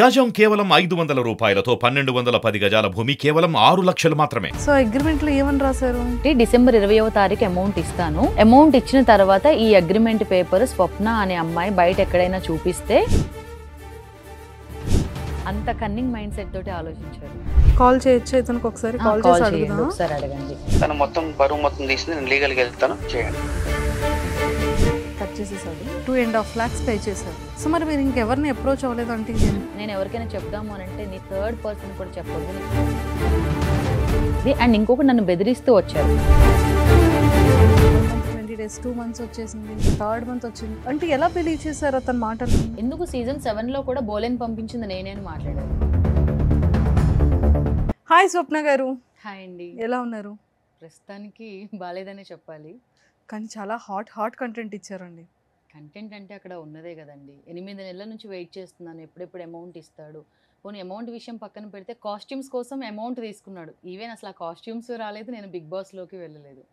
గజం కేవలం 500 రూపాయలతో 1210 గజాల భూమి కేవలం 6 లక్షలు మాత్రమే. సో అగ్రిమెంట్ లో ఏమని రాశారు? డిసెంబర్ 20వ తారీఖు అమౌంట్ ఇస్తాను. అమౌంట్ ఇచ్చిన తర్వాత ఈ అగ్రిమెంట్ పేపర్ స్వప్న అనే అమ్మాయి బయట ఎక్కడైనా చూపిస్తే అంత కన్నింగ్ మైండ్ సెట్ తోటి ఆలోచించారు. కాల్ చేయొచ్చు ఇతనికి ఒకసారి కాల్ చేసి అడుగుదాం. ఒకసారి అడగండి. తను మొత్తం బరువు మొత్తం తీసి నేను లీగల్గా వెళ్తాను, చేయండి. కట్ చేసేసాడు. 2.5 lakhs పే చేశారు. సో మరి మీరు ఇంకెవరిని అప్రోచ్ అవ్వలేదు అంటే నేను ఎవరికైనా చెప్దాము అని అంటే నీ థర్డ్ పర్సన్ కూడా చెప్పొద్దు. అండ్ ఇంకొకటి నన్ను బెదిరిస్తూ వచ్చారు. 20 days 2 months వచ్చేసింది, 3rd month వచ్చింది అంటే ఎలా బిలీవ్ చేశారు అతని మాటలు? ఎందుకు సీజన్ 7 లో కూడా బోలెన్ పంపించింది నేనే అని మాట్లాడారు. హాయ్ స్వప్న గారు. హాయ్ అండి. ఎలా ఉన్నారు? ప్రస్తుతానికి బాలేదనే చెప్పాలి. కానీ చాలా హాట్ కంటెంట్ ఇచ్చారండి. కంటెంట్ అంటే అక్కడ ఉన్నదే కదండి. 8 నెలల నుంచి వెయిట్ చేస్తున్నాను ఎప్పుడెప్పుడు అమౌంట్ ఇస్తాడు. పోనీ అమౌంట్ విషయం పక్కన పెడితే కాస్ట్యూమ్స్ కోసం అమౌంట్ తీసుకున్నాడు. ఈవెన్ అసలు ఆ కాస్ట్యూమ్స్ రాలేదు, నేను బిగ్ బాస్లోకి వెళ్ళలేదు.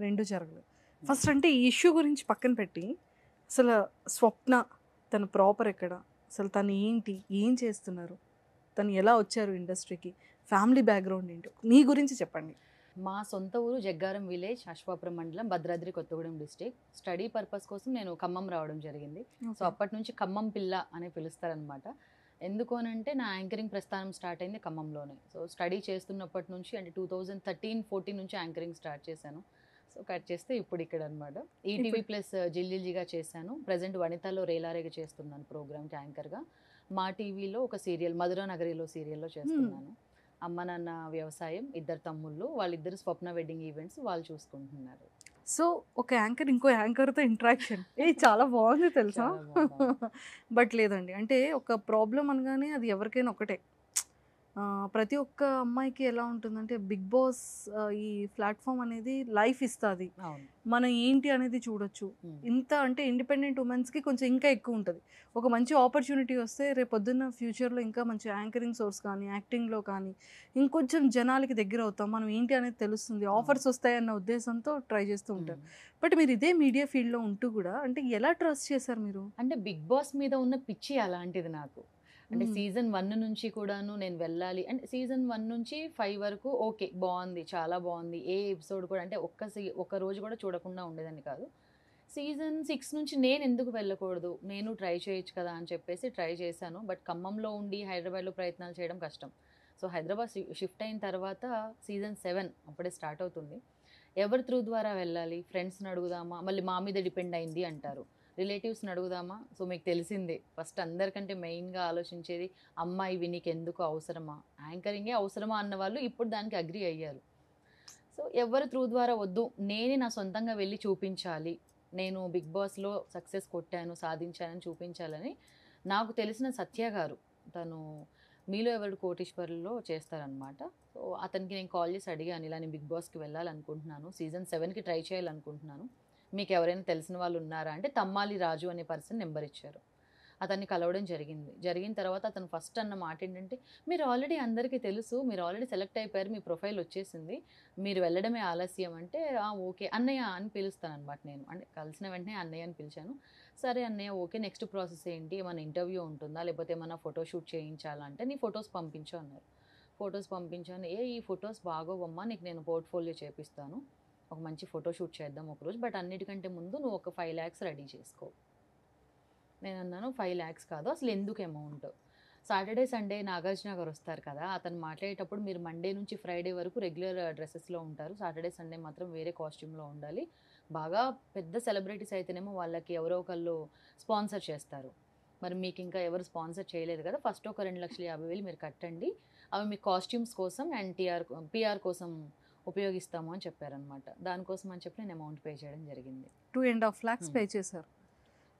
రెండు జరగలేదు. ఫస్ట్ అంటే ఈ ఇష్యూ గురించి పక్కన పెట్టి అసలు స్వప్న తన ప్రాపర్ ఎక్కడ, అసలు తను ఏంటి, ఏం చేస్తున్నారు, తను ఎలా వచ్చారు ఇండస్ట్రీకి, ఫ్యామిలీ బ్యాక్గ్రౌండ్ ఏంటో మీ గురించి చెప్పండి. మా సొంత ఊరు జగ్గారం విలేజ్, అశ్వాపురం మండలం, Bhadradri Kothagudem district. Study purpose కోసం నేను ఖమ్మం రావడం జరిగింది. సో అప్పటి నుంచి ఖమ్మం పిల్ల అని పిలుస్తారనమాట. ఎందుకు అని అంటే నా యాంకరింగ్ ప్రస్థానం స్టార్ట్ అయింది ఖమ్మంలోనే. సో స్టడీ చేస్తున్నప్పటి నుంచి అంటే 2013-14 నుంచి యాంకరింగ్ స్టార్ట్ చేశాను. సో కట్ చేస్తే ఇప్పుడు ఇక్కడ అనమాట. ఈటీవీ ప్లస్ జిల్జిల్జిగా చేశాను. ప్రజెంట్ వనితాలో రేలారేగా చేస్తున్నాను ప్రోగ్రామ్కి యాంకర్గా. మా టీవీలో ఒక సీరియల్ మధురా నగరిలో సీరియల్లో చేస్తున్నాను. అమ్మ నాన్న వ్యవసాయం, 2 తమ్ముళ్ళు, వాళ్ళిద్దరు స్వప్న వెడ్డింగ్ ఈవెంట్స్ వాళ్ళు చూసుకుంటున్నారు. సో ఒక యాంకర్ ఇంకో యాంకర్తో ఇంట్రాక్షన్ చాలా బాగుంది తెలుసా. బట్ లేదండి అంటే ఒక ప్రాబ్లం అనగానే అది ఎవరికైనా ఒకటే. ప్రతి ఒక్క అమ్మాయికి ఎలా ఉంటుందంటే బిగ్ బాస్ ఈ ప్లాట్ఫామ్ అనేది లైఫ్ ఇస్తుంది, మనం ఏంటి అనేది చూడొచ్చు. ఇంత అంటే ఇండిపెండెంట్ ఉమెన్స్కి కొంచెం ఇంకా ఎక్కువ ఉంటుంది. ఒక మంచి ఆపర్చునిటీ వస్తే రేపు పొద్దున్న ఫ్యూచర్లో ఇంకా మంచి యాంకరింగ్ సోర్స్ కానీ యాక్టింగ్లో కానీ ఇంకొంచెం జనాలకి దగ్గర అవుతాం, మనం ఏంటి అనేది తెలుస్తుంది, ఆఫర్స్ వస్తాయన్న ఉద్దేశంతో ట్రై చేస్తూ ఉంటారు. బట్ మీరు ఇదే మీడియా ఫీల్డ్లో ఉంటూ కూడా అంటే ఎలా ట్రస్ట్ చేశారు మీరు? అంటే బిగ్ బాస్ మీద ఉన్న పిచ్చి అలాంటిది నాకు. అంటే సీజన్ 1 నుంచి కూడాను నేను వెళ్ళాలి అంటే సీజన్ 1 నుంచి 5 వరకు ఓకే బాగుంది, చాలా బాగుంది. ఏ ఎపిసోడ్ కూడా అంటే ఒక్క రోజు కూడా చూడకుండా ఉండేదాన్ని కాదు. సీజన్ 6 నుంచి నేను ఎందుకు వెళ్ళకూడదు, నేను ట్రై చేయొచ్చు కదా అని చెప్పేసి ట్రై చేశాను. బట్ ఖమ్మంలో ఉండి హైదరాబాద్లో ప్రయత్నాలు చేయడం కష్టం. సో హైదరాబాద్ షిఫ్ట్ అయిన తర్వాత సీజన్ 7 అప్పుడే స్టార్ట్ అవుతుంది. ఎవరి త్రూ ద్వారా వెళ్ళాలి, ఫ్రెండ్స్ని అడుగుదామా, మళ్ళీ మా మీద డిపెండ్ అయింది అంటారు, రిలేటివ్స్ని అడుగుదామా. సో మీకు తెలిసిందే ఫస్ట్ అందరికంటే మెయిన్గా ఆలోచించేది అమ్మాయివి నీకు ఎందుకు అవసరమా, యాంకరింగే అవసరమా అన్న వాళ్ళు ఇప్పుడు దానికి అగ్రి అయ్యారు. సో ఎవరి త్రూ ద్వారా వద్దు, నేనే నా సొంతంగా వెళ్ళి చూపించాలి, నేను బిగ్ బాస్లో సక్సెస్ కొట్టాను సాధించానని చూపించాలని. నాకు తెలిసిన సత్య గారు, తను మీలో ఎవరు కోటీశ్వర్లో చేస్తారనమాట. సో అతనికి నేను కాల్ చేసి అడిగాను, ఇలా నేను బిగ్ బాస్కి వెళ్ళాలనుకుంటున్నాను, సీజన్ 7కి ట్రై చేయాలనుకుంటున్నాను, మీకు ఎవరైనా తెలిసిన వాళ్ళు ఉన్నారా అంటే తమ్మాలి రాజు అనే పర్సన్ నెంబర్ ఇచ్చారు. అతన్ని కలవడం జరిగిన తర్వాత అతను ఫస్ట్ అన్న మాట ఏంటంటే, మీరు ఆల్రెడీ అందరికీ తెలుసు, మీరు ఆల్రెడీ సెలెక్ట్ అయిపోయారు, మీ ప్రొఫైల్ వచ్చేసింది, మీరు వెళ్ళడమే ఆలస్యం అంటే ఓకే అన్నయ్య అని పిలుస్తాను అనమాట. నేను అంటే కలిసిన వెంటనే అన్నయ్య అని పిలిచాను. సరే అన్నయ్య ఓకే, నెక్స్ట్ ప్రాసెస్ ఏంటి, ఏమైనా ఇంటర్వ్యూ ఉంటుందా లేకపోతే ఏమైనా ఫోటోషూట్ చేయించాలంటే నీ ఫొటోస్ పంపించు అన్నారు. ఫొటోస్ పంపించాను. ఈ ఫొటోస్ బాగోవమ్మా, నీకు నేను పోర్ట్ఫోలియో చేపిస్తాను, ఒక మంచి ఫోటోషూట్ చేద్దాం ఒకరోజు, బట్ అన్నిటికంటే ముందు నువ్వు ఒక 5 lakhs రెడీ చేసుకో. నేను అన్నాను 5 lakhs కాదు, అసలు ఎందుకు అమౌంట్, సాటర్డే సండే నాగార్జున గారు వస్తారు కదా, అతను మాట్లాడేటప్పుడు మీరు మండే నుంచి ఫ్రైడే వరకు రెగ్యులర్ డ్రెస్సెస్లో ఉంటారు, సాటర్డే సండే మాత్రం వేరే కాస్ట్యూమ్లో ఉండాలి, బాగా పెద్ద సెలబ్రిటీస్ అయితేనేమో వాళ్ళకి ఎవరో ఒకళ్ళు స్పాన్సర్ చేస్తారు, మరి మీకు ఇంకా ఎవరు స్పాన్సర్ చేయలేదు కదా, ఫస్ట్ ఒక 2,50,000 మీరు కట్టండి, అవి మీ కాస్ట్యూమ్స్ కోసం అండ్ పిఆర్ కోసం ఉపయోగిస్తాము అని చెప్పారనమాట. దానికోసం అని చెప్పి నేను అమౌంట్ పే చేయడం జరిగింది. 2.5 lakhs పే చేశారు.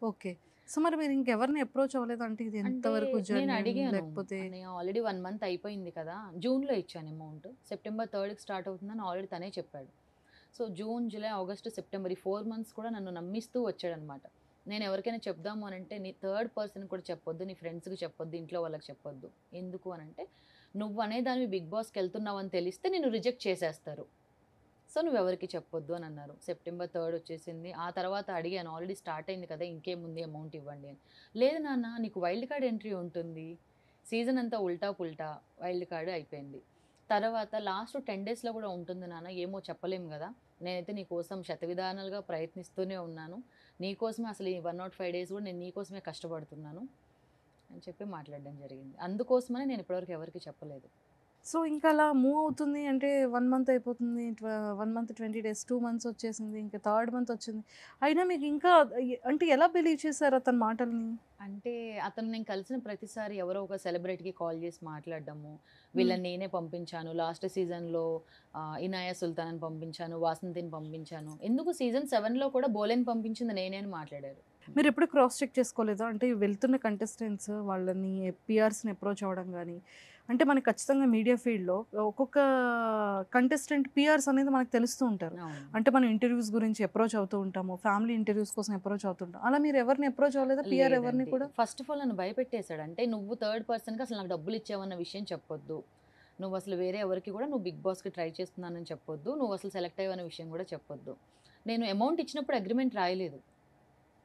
ఓకే. సో మరి మీరు ఇంకెవరిని అప్రోచ్ అవ్వలేదు అంటే ఇది ఎంతవరకు నేను అడిగాను, లేకపోతే ఆల్రెడీ 1 month అయిపోయింది కదా, జూన్లో ఇచ్చాను అమౌంట్, సెప్టెంబర్ 3కి స్టార్ట్ అవుతుందని ఆల్రెడీ తనే చెప్పాడు. So June, July, August, September ఈ 4 months కూడా నన్ను నమ్మిస్తూ వచ్చాడనమాట. నేను ఎవరికైనా చెప్దాము అని అంటే నీ థర్డ్ పర్సన్ కూడా చెప్పొద్దు, నీ ఫ్రెండ్స్కి చెప్పొద్దు, ఇంట్లో వాళ్ళకి చెప్పొద్దు. ఎందుకు అని అంటే నువ్వు అనేదానివి బిగ్ బాస్కి వెళ్తున్నావు అని తెలిస్తే నేను రిజెక్ట్ చేసేస్తారు, సో నువ్వెవరికి చెప్పొద్దు అని అన్నారు. సెప్టెంబర్ 3 వచ్చేసింది. ఆ తర్వాత అడిగాను, ఆల్రెడీ స్టార్ట్ అయింది కదా! ఇంకేముంది అమౌంట్ ఇవ్వండి అని. లేదు నాన్న నీకు వైల్డ్ కార్డ్ ఎంట్రీ ఉంటుంది. సీజన్ అంతా ఉల్టా పుల్టా వైల్డ్ కార్డ్ అయిపోయింది. తర్వాత లాస్ట్ 10 డేస్‌లో కూడా ఉంటుంది నాన్న, ఏమో చెప్పలేము గదా! నేనైతే నీ కోసం శతవిధానాలుగా ప్రయత్నిస్తూనే ఉన్నాను. నీకోసమే అసలు ఈ 105 డేస్ కూడా నేను నీకోసమే కష్టపడుతున్నాను అని చెప్పి మాట్లాడడం జరిగింది. అందుకోసమనే నేను ఇప్పటివరకు ఎవరికీ చెప్పలేదు. సో ఇంకా అలా మూవ్ అవుతుంది అంటే 1 మంత్ అయిపోతుంది. 1 మంత్ 20 డేస్, 2 మంత్స్ వచ్చేసింది. ఇంకా థర్డ్ మంత్ వచ్చింది. అయినా మీకు ఇంకా అంటే ఎలా బిలీవ్ చేశారు అతని మాటల్ని? అంటే అతను నేను కలిసిన ప్రతిసారి ఎవరో ఒక సెలబ్రిటీకి కాల్ చేసి మాట్లాడడము, వీళ్ళని నేనే పంపించాను, లాస్ట్ సీజన్‌లో ఇనాయా సుల్తాన్ని పంపించాను, వాసంతిని పంపించాను, ఎందుకు సీజన్ 7లో కూడా బోలెని పంపించింది నేనే అని మాట్లాడారు. మీరు ఎప్పుడు క్రాస్ చెక్ చేసుకోలేదా? అంటే వెళ్తున్న కంటెస్టెంట్స్ వాళ్ళని పిఆర్స్‌ని అప్రోచ్ అవ్వడం గానీ, అంటే మనకి ఖచ్చితంగా మీడియా ఫీల్డ్‌లో ఒక్కొక్క కంటెస్టెంట్ పిఆర్స్ అనేది మనకు తెలుస్తూ ఉంటారు. అవును. అంటే మనం ఇంటర్వ్యూస్ గురించి అప్రోచ్ అవుతూ ఉంటాము. ఫ్యామిలీ ఇంటర్వ్యూస్ కోసం అప్రోచ్ అవుతుంటాం. అలా మీరు ఎవరిని అప్రోచ్ అవ్వలేదా? పిఆర్ ఎవరిని లేదండి. కూడా? ఫస్ట్ ఆఫ్ ఆల్ నన్ను భయపెట్టేశాడు. అంటే నువ్వు థర్డ్ పర్సన్‌కి అసలు నాకు డబ్బులు ఇచ్చావన్న విషయం చెప్పొద్దు. నువ్వు అసలు వేరే ఎవరికి కూడా నువ్వు బిగ్ బాస్‌కి ట్రై చేస్తున్నానని చెప్పొద్దు. నువ్వు అసలు సెలెక్ట్ అయ్యావన్న విషయం కూడా చెప్పొద్దు. నేను అమౌంట్ ఇచ్చినప్పుడు అగ్రీమెంట్ రాయలేదు.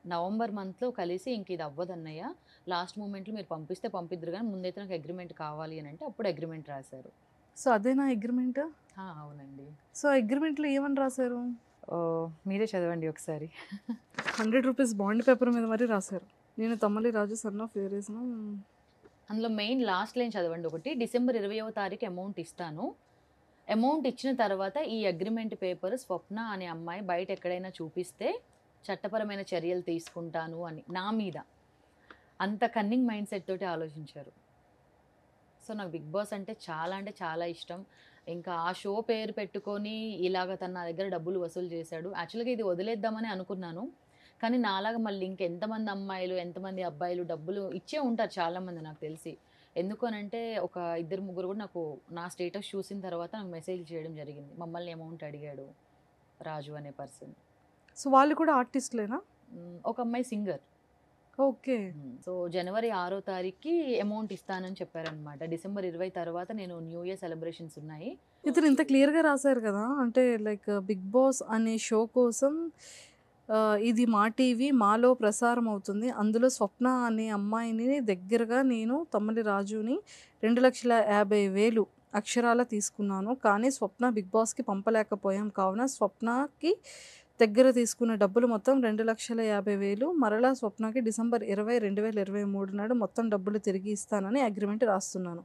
నవంబర్ మంత్‌లో కలిసి ఇంక ఇది అవ్వదన్నయ్య, లాస్ట్ మూమెంట్‌లో మీరు పంపిస్తే పంపిద్దురు గానీ ముందైతే నాకు అగ్రీమెంట్ కావాలి అని అంటే అప్పుడు అగ్రీమెంట్ రాశారు. సో అదేనా అగ్రిమెంట్? అవునండి. సో అగ్రిమెంట్‌లో ఏమని రాశారు? మీరే చదవండి ఒకసారి. 100 రూపీస్ బాండ్ పేపర్ మీద మరి రాశారు. నేను తమ్మలి రాజు సన్ ఆఫ్ వేరేస్‌ను. అందులో మెయిన్ లాస్ట్ లైన్ చదవండి ఒకటి. డిసెంబర్ 20వ తారీఖు అమౌంట్ ఇస్తాను. అమౌంట్ ఇచ్చిన తర్వాత ఈ అగ్రిమెంట్ పేపర్ స్వప్న అనే అమ్మాయి బయట ఎక్కడైనా చూపిస్తే చట్టపరమైన చర్యలు తీసుకుంటాను అని నా మీద. అంత కన్నింగ్ మైండ్ సెట్ తోటి ఆలోచించారు. సో నాకు బిగ్ బాస్ అంటే చాలా ఇష్టం. ఇంకా ఆ షో పేరు పెట్టుకొని ఇలాగ తను నా దగ్గర డబ్బులు వసూలు చేశాడు. యాక్చువల్గా ఇది వదిలేద్దామని అనుకున్నాను. కానీ నాలాగా మళ్ళీ ఇంకెంతమంది అమ్మాయిలు ఎంతమంది అబ్బాయిలు డబ్బులు ఇచ్చే ఉంటారు చాలామంది నాకు తెలిసి. ఎందుకు అనంటే ఒక 2-3 కూడా నాకు నా స్టేటస్ చూసిన తర్వాత నాకు మెసేజ్ చేయడం జరిగింది. మమ్మల్ని అమౌంట్ అడిగాడు రాజు అనే పర్సన్. సో వాళ్ళు కూడా ఆర్టిస్ట్‌లేనా? ఒక అమ్మాయి సింగర్. ఓకే. సో జనవరి 6వ తారీఖుకి అమౌంట్ ఇస్తానని చెప్పారనమాట. డిసెంబర్ 20 తర్వాత నేను న్యూ ఇయర్ సెలబ్రేషన్స్ ఉన్నాయి. ఇతను ఇంత క్లియర్‌గా రాశారు కదా! అంటే లైక్ బిగ్ బాస్ అనే షో కోసం ఇది మా టీవీ మాలో ప్రసారం అవుతుంది. అందులో స్వప్న అనే అమ్మాయిని దగ్గరగా నేను తమ్మలి రాజుని 2,50,000 అక్షరాల తీసుకున్నాను. కానీ స్వప్న బిగ్ బాస్‌కి పంపలేకపోయాం. కావున స్వప్నకి దగ్గర తీసుకున్న డబ్బులు మొత్తం 2,50,000 మరలా స్వప్నకి డిసెంబర్ 20, 2023 నాడు మొత్తం డబ్బులు తిరిగి ఇస్తానని అగ్రిమెంట్ రాస్తున్నాను.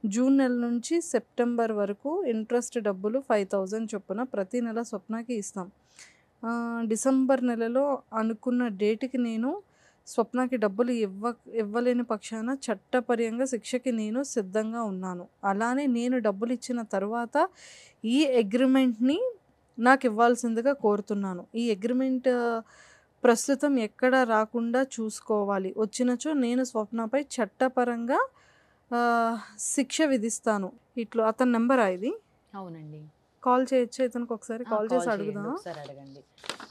జూన్ నెల నుంచి సెప్టెంబర్ వరకు ఇంట్రెస్ట్ డబ్బులు 5,000 చొప్పున ప్రతి నెల స్వప్నకి ఇస్తాం. డిసెంబర్ నెలలో అనుకున్న డేట్‌కి నేను స్వప్నకి డబ్బులు ఇవ్వలేని పక్షాన చట్టపరంగా శిక్షకి నేను సిద్ధంగా ఉన్నాను. అలానే నేను డబ్బులు ఇచ్చిన తర్వాత ఈ అగ్రిమెంట్‌ని నాకు ఇవ్వాల్సిందిగా కోరుతున్నాను. ఈ అగ్రిమెంట్ ప్రస్తుతం ఎక్కడ రాకుండా చూసుకోవాలి. వచ్చినచో నేను స్వప్నపై చట్టపరంగా శిక్ష విధిస్తాను. ఇట్లా అతని నెంబరా ఇది? అవునండి. కాల్ చేయొచ్చా ఇతనికి? ఒకసారి కాల్ చేసి చేయండి, అడుగుదాం. ఒకసారి అడగండి.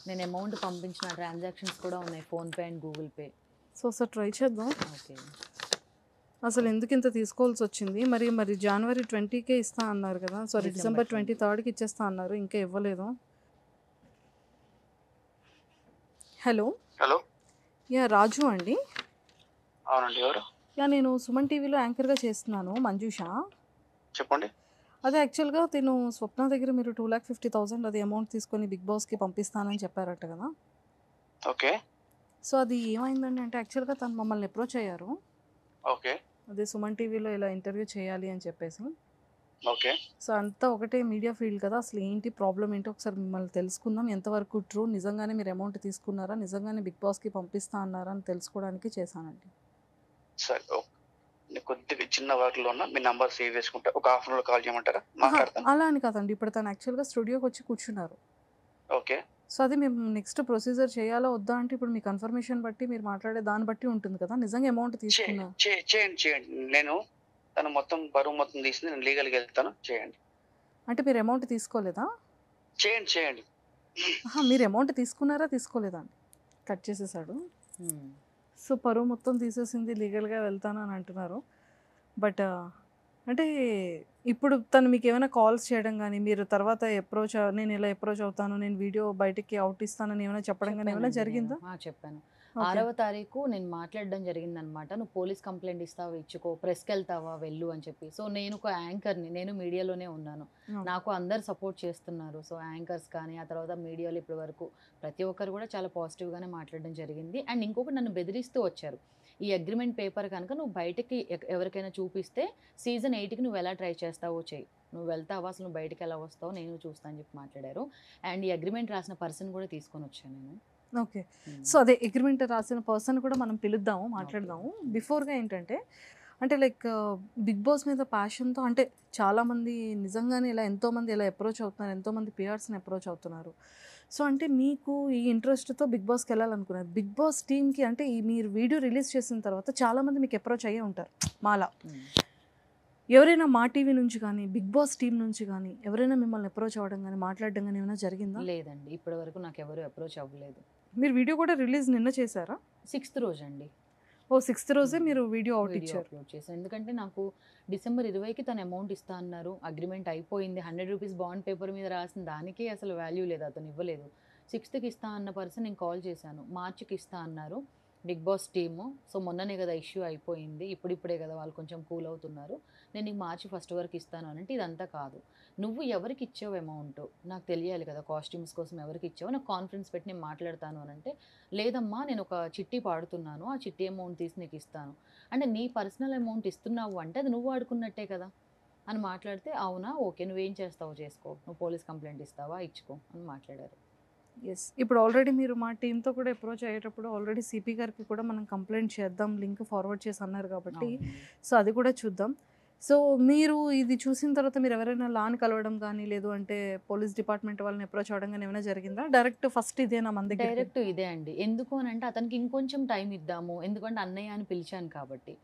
నేను అమౌంట్ పంపించిన ట్రాన్సాక్షన్స్ కూడా ఉన్నాయి, PhonePe and Google pay. So sir try చేద్దాం. ఓకే. అసలు ఎందుకు ఇంత తీసుకోవాల్సి వచ్చింది? మరి జనవరి 20కే ఇస్తా అన్నారు కదా! సారీ డిసెంబర్ 23కి ఇచ్చేస్తా అన్నారు. ఇంకా ఇవ్వలేదు. హలో. యా రాజు అండి. అవునండి. ఎవరు? యా నేను సుమన్ టీవీలో యాంకర్గా చేస్తున్నాను, మంజుష. చెప్పండి. అదే యాక్చువల్గా తిను స్వప్న దగ్గర మీరు 2,50,000 అది అమౌంట్ తీసుకొని బిగ్ బాస్కి పంపిస్తానని చెప్పారట కదా! ఓకే. సో అది ఏమైందండి అంటే యాక్చువల్గా తను మమ్మల్ని అప్రోచ్ అయ్యారు. ఓకే. అదే సుమన్ టీవీలో ఇలా ఇంటర్వ్యూ చేయాలి అని చెప్పేసి. ఓకే. సో అంతా ఒకటే మీడియా ఫీల్డ్ కదా, అసలు ఏంటి ప్రాబ్లం ఏంటో ఒకసారి మిమ్మల్ని తెలుసుకుందాం. ఎంతవరకు ట్రూ, నిజంగానే మీరు అమౌంట్ తీసుకున్నారా, నిజంగానే బిగ్ బాస్కి పంపిస్తా అన్నారా అని తెలుసుకోవడానికి చేశానండి. సరే. ఓకే. నేను కొద్దిగా చిన్న వర్క్లో ఉన్నా. మీ నంబర్ సేవ్ చేసుకుంటా. ఒక హాఫ్ అన్ అవర్లో కాల్ చేయమంటారా? మాట్లాడతాను. అలా అని కాదండి, ఇప్పుడు తను యాక్చువల్గా స్టూడియోకి వచ్చి కూర్చున్నారు. ఓకే. సో అది మేము నెక్స్ట్ ప్రొసీజర్ చేయాలా వద్దా అంటే ఇప్పుడు మీ కన్ఫర్మేషన్ బట్టి మీరు మాట్లాడే దాన్ని బట్టి ఉంటుంది కదా. నిజంగా అమౌంట్ తీసుకున్నా చేయండి. నేను తను మొత్తం బరువు మొత్తం తీసింది నేను లీగల్గా వెళ్తాను. చేయండి. అంటే మీరు అమౌంట్ తీసుకోలేదా? చేయండి. మీరు అమౌంట్ తీసుకున్నారా తీసుకోలేదా అండి? కట్ చేసేసాడు. సో పరువు మొత్తం తీసేసింది, లీగల్గా వెళ్తాను అని అంటున్నారు. బట్ అంటే ఇప్పుడు తను మీకు ఏమైనా కాల్స్ చేయడం కానీ, మీరు తర్వాత నేను ఇలా అప్రోచ్ అవుతాను, నేను వీడియో బయటికి అవుట్ ఇస్తానని ఏమైనా చెప్పడం కానీ ఏమైనా చెప్పానండి జరిగిందా? నేను. చెప్పాను. ఓకే. 6వ తారీఖు నేను మాట్లాడడం జరిగిందనమాట. నువ్వు పోలీస్ కంప్లైంట్ ఇస్తావా ఇచ్చుకో, ప్రెస్కి వెళ్తావా వెళ్ళు అని చెప్పి. సో నేను ఒక యాంకర్ని, నేను మీడియాలోనే ఉన్నాను. నాకు అందరు సపోర్ట్ చేస్తున్నారు. సో యాంకర్స్ కానీ ఆ తర్వాత మీడియాలో ఇప్పటి వరకు ప్రతి ఒక్కరు కూడా చాలా పాజిటివ్గానే మాట్లాడడం జరిగింది. అండ్ ఇంకొకటి నన్ను బెదిరిస్తూ వచ్చారు. ఈ అగ్రిమెంట్ పేపర్ కనుక నువ్వు బయటకి ఎవరికైనా చూపిస్తే సీజన్ 8కి నువ్వు ఎలా ట్రై చేస్తావో చెయ్యి, నువ్వు వెళ్తావా, అసలు నువ్వు బయటకి ఎలా వస్తావో నేను చూస్తాను అని చెప్పి మాట్లాడారు. అండ్ ఈ అగ్రిమెంట్ రాసిన పర్సన్ కూడా తీసుకొని వచ్చాను నేను. ఓకే. సో అదే అగ్రిమెంట్ రాసిన పర్సన్ కూడా మనం పిలుద్దాము, మాట్లాడదాము. బిఫోర్గా ఏంటంటే అంటే లైక్ బిగ్ బాస్ మీద ప్యాషన్తో అంటే చాలామంది నిజంగానే ఇలా ఎంతోమంది ఇలా అప్రోచ్ అవుతున్నారు, ఎంతోమంది పిఆర్స్ని అప్రోచ్ అవుతున్నారు. సో అంటే మీకు ఈ ఇంట్రెస్ట్తో బిగ్ బాస్కి వెళ్ళాలనుకున్నారు. బిగ్ బాస్ టీమ్కి అంటే మీరు వీడియో రిలీజ్ చేసిన తర్వాత చాలామంది మీకు అప్రోచ్ అయ్యే ఉంటారు. మాలా ఎవరైనా మా టీవీ నుంచి కానీ బిగ్ బాస్ టీం నుంచి కానీ ఎవరైనా మిమ్మల్ని అప్రోచ్ అవ్వడం కానీ మాట్లాడడం కానీ ఏమైనా జరిగిందా? లేదండి, ఇప్పటి వరకు నాకు ఎవరు అప్రోచ్ అవ్వలేదు. మీరు వీడియో కూడా రిలీజ్ నిన్న చేశారా? 6th రోజు అండి. ఓ 6th రోజే మీరు వీడియో అవుట్ ఇచ్చారు. అప్లోడ్ చేశాను. ఎందుకంటే నాకు డిసెంబర్ 20కి తను అమౌంట్ ఇస్తా అన్నారు. అగ్రిమెంట్ అయిపోయింది. 100 రూపీస్ బాండ్ పేపర్ మీద రాసిన దానికి అసలు వాల్యూ లేదు, అతను ఇవ్వలేదు. 6థ్కి ఇస్తా అన్న పర్సన్ నేను కాల్ చేశాను. మార్చికి ఇస్తా అన్నారు బిగ్ బాస్ టీము. సో మొన్ననే కదా ఇష్యూ అయిపోయింది, ఇప్పుడిప్పుడే కదా వాళ్ళు కొంచెం కూల్ అవుతున్నారు, నేను నీకు మార్చి 1st వరకు ఇస్తాను అంటే ఇదంతా కాదు. నువ్వు ఎవరికి ఇచ్చావు అమౌంట్ నాకు తెలియాలి కదా, కాస్ట్యూమ్స్ కోసం ఎవరికి ఇచ్చావు, నాకు కాన్ఫరెన్స్ పెట్టి నేను మాట్లాడతాను అని అంటే, లేదమ్మా నేను ఒక చిట్టి పాడుతున్నాను, ఆ చిట్టి అమౌంట్ తీసి నీకు ఇస్తాను అంటే, నీ పర్సనల్ అమౌంట్ ఇస్తున్నావు అంటే అది నువ్వు వాడుకున్నట్టే కదా అని మాట్లాడితే, అవునా ఓకే నువ్వేం చేస్తావో చేసుకో, నువ్వు పోలీస్ కంప్లైంట్ ఇస్తావా ఇచ్చుకో అని మాట్లాడారు. ఎస్. ఇప్పుడు ఆల్రెడీ మీరు మా టీంతో కూడా అప్రోచ్ అయ్యేటప్పుడు ఆల్రెడీ సిపి గారికి కూడా మనం కంప్లైంట్ చేద్దాం, లింక్ ఫార్వర్డ్ చేసి అన్నారు కాబట్టి సో అది కూడా చూద్దాం. సో మీరు ఇది చూసిన తర్వాత మీరు ఎవరైనా లాని కలవడం కానీ లేదు అంటే పోలీస్ డిపార్ట్మెంట్ వాళ్ళని అప్రోచ్ అవ్వడం కానీ ఏమైనా జరిగిందా? డైరెక్ట్ ఫస్ట్ ఇదేనా మన దగ్గర? డైరెక్ట్ ఇదే అండి. ఎందుకు అని అంటే అతనికి ఇంకొంచెం టైం ఇద్దాము, ఎందుకంటే అన్నయ్య అని పిలిచాను కాబట్టి.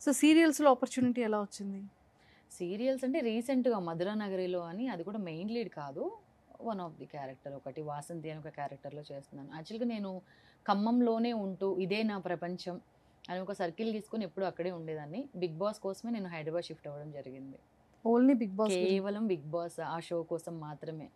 సో సీరియల్స్లో ఆపర్చునిటీ ఎలా వచ్చింది? సీరియల్స్ అంటే రీసెంట్గా మధురా నగరిలో అని, అది కూడా మెయిన్ లీడ్ కాదు, వన్ ఆఫ్ ది క్యారెక్టర్, ఒకటి వాసంతి అని ఒక క్యారెక్టర్లో చేస్తున్నాను. యాక్చువల్గా నేను ఖమ్మంలోనే ఉంటూ ఇదే నా ప్రపంచం అని ఒక సర్కిల్ తీసుకొని ఎప్పుడు అక్కడే ఉండేదాన్ని. బిగ్ బాస్ కోసమే నేను హైదరాబాద్ షిఫ్ట్ అవ్వడం జరిగింది. Only Bigg Boss? కేవలం బిగ్ బాస్ ఆ షో కోసం మాత్రమే.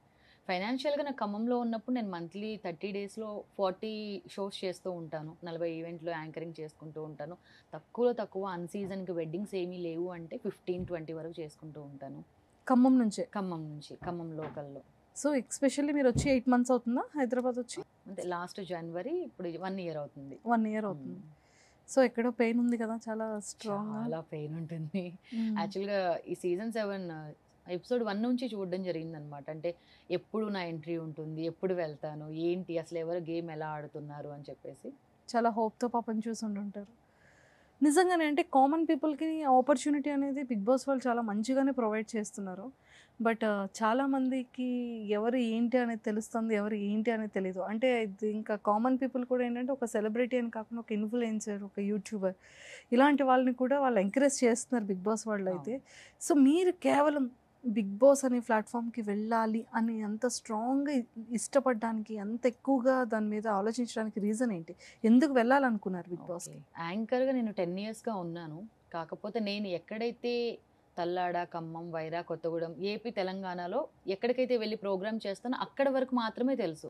ఫైనాన్షియల్గా నాకు ఖమ్మంలో ఉన్నప్పుడు నేను మంత్లీ 30 డేస్లో 40 షోస్ చేస్తూ ఉంటాను, 40 ఈవెంట్లు యాంకరింగ్ చేసుకుంటూ ఉంటాను. తక్కువలో తక్కువ అన్ సీజన్కి వెడ్డింగ్స్ ఏమీ లేవు అంటే 15-20 వరకు చేసుకుంటూ ఉంటాను. ఖమ్మం నుంచే? ఖమ్మం నుంచి, ఖమ్మం లోకల్లో. సో ఎక్స్పెషల్లీ మీరు వచ్చి 8 months అవుతుందా హైదరాబాద్ వచ్చి? అంటే లాస్ట్ జనవరి, ఇప్పుడు 1 year అవుతుంది. 1 year అవుతుంది. సో ఎక్కడో పెయిన్ ఉంది కదా, చాలా స్ట్రాంగ్. చాలా పెయిన్ ఉంటుంది. యాక్చువల్గా ఈ సీజన్ 7 ఎపిసోడ్ 1 నుంచి చూడడం జరిగింది అనమాట. అంటే ఎప్పుడు నా ఎంట్రీ ఉంటుంది, ఎప్పుడు వెళ్తాను, ఏంటి అసలు ఎవరు గేమ్ ఎలా ఆడుతున్నారు అని చెప్పేసి చాలా హోప్తో పాపం చూసి ఉంటారు. నిజంగానే అంటే కామన్ పీపుల్కి ఆపర్చునిటీ అనేది బిగ్ బాస్ వాళ్ళు చాలా మంచిగానే ప్రొవైడ్ చేస్తున్నారు. బట్ చాలామందికి ఎవరు ఏంటి అనేది తెలుస్తుంది, ఎవరు ఏంటి అనేది తెలీదు. అంటే ఇది ఇంకా కామన్ పీపుల్ కూడా ఏంటంటే ఒక సెలబ్రిటీ అని కాకుండా ఒక ఇన్ఫ్లుయెన్సర్, ఒక యూట్యూబర్ ఇలాంటి వాళ్ళని కూడా వాళ్ళు ఎంకరేజ్ చేస్తున్నారు బిగ్ బాస్ వాళ్ళు అయితే. సో మీరు కేవలం బిగ్ బాస్ అనే ప్లాట్ఫామ్కి వెళ్ళాలి అని అంత స్ట్రాంగ్గా ఇష్టపడడానికి, అంత ఎక్కువగా దాని మీద ఆలోచించడానికి రీజన్ ఏంటి? ఎందుకు వెళ్ళాలనుకున్నారు బిగ్ బాస్కి? యాంకర్గా నేను 10 yearsగా ఉన్నాను. కాకపోతే నేను ఎక్కడైతే తల్లాడ, ఖమ్మం, వైరా, కొత్తగూడెం, ఏపీ, తెలంగాణలో ఎక్కడికైతే వెళ్ళి ప్రోగ్రామ్ చేస్తానో అక్కడ వరకు మాత్రమే తెలుసు.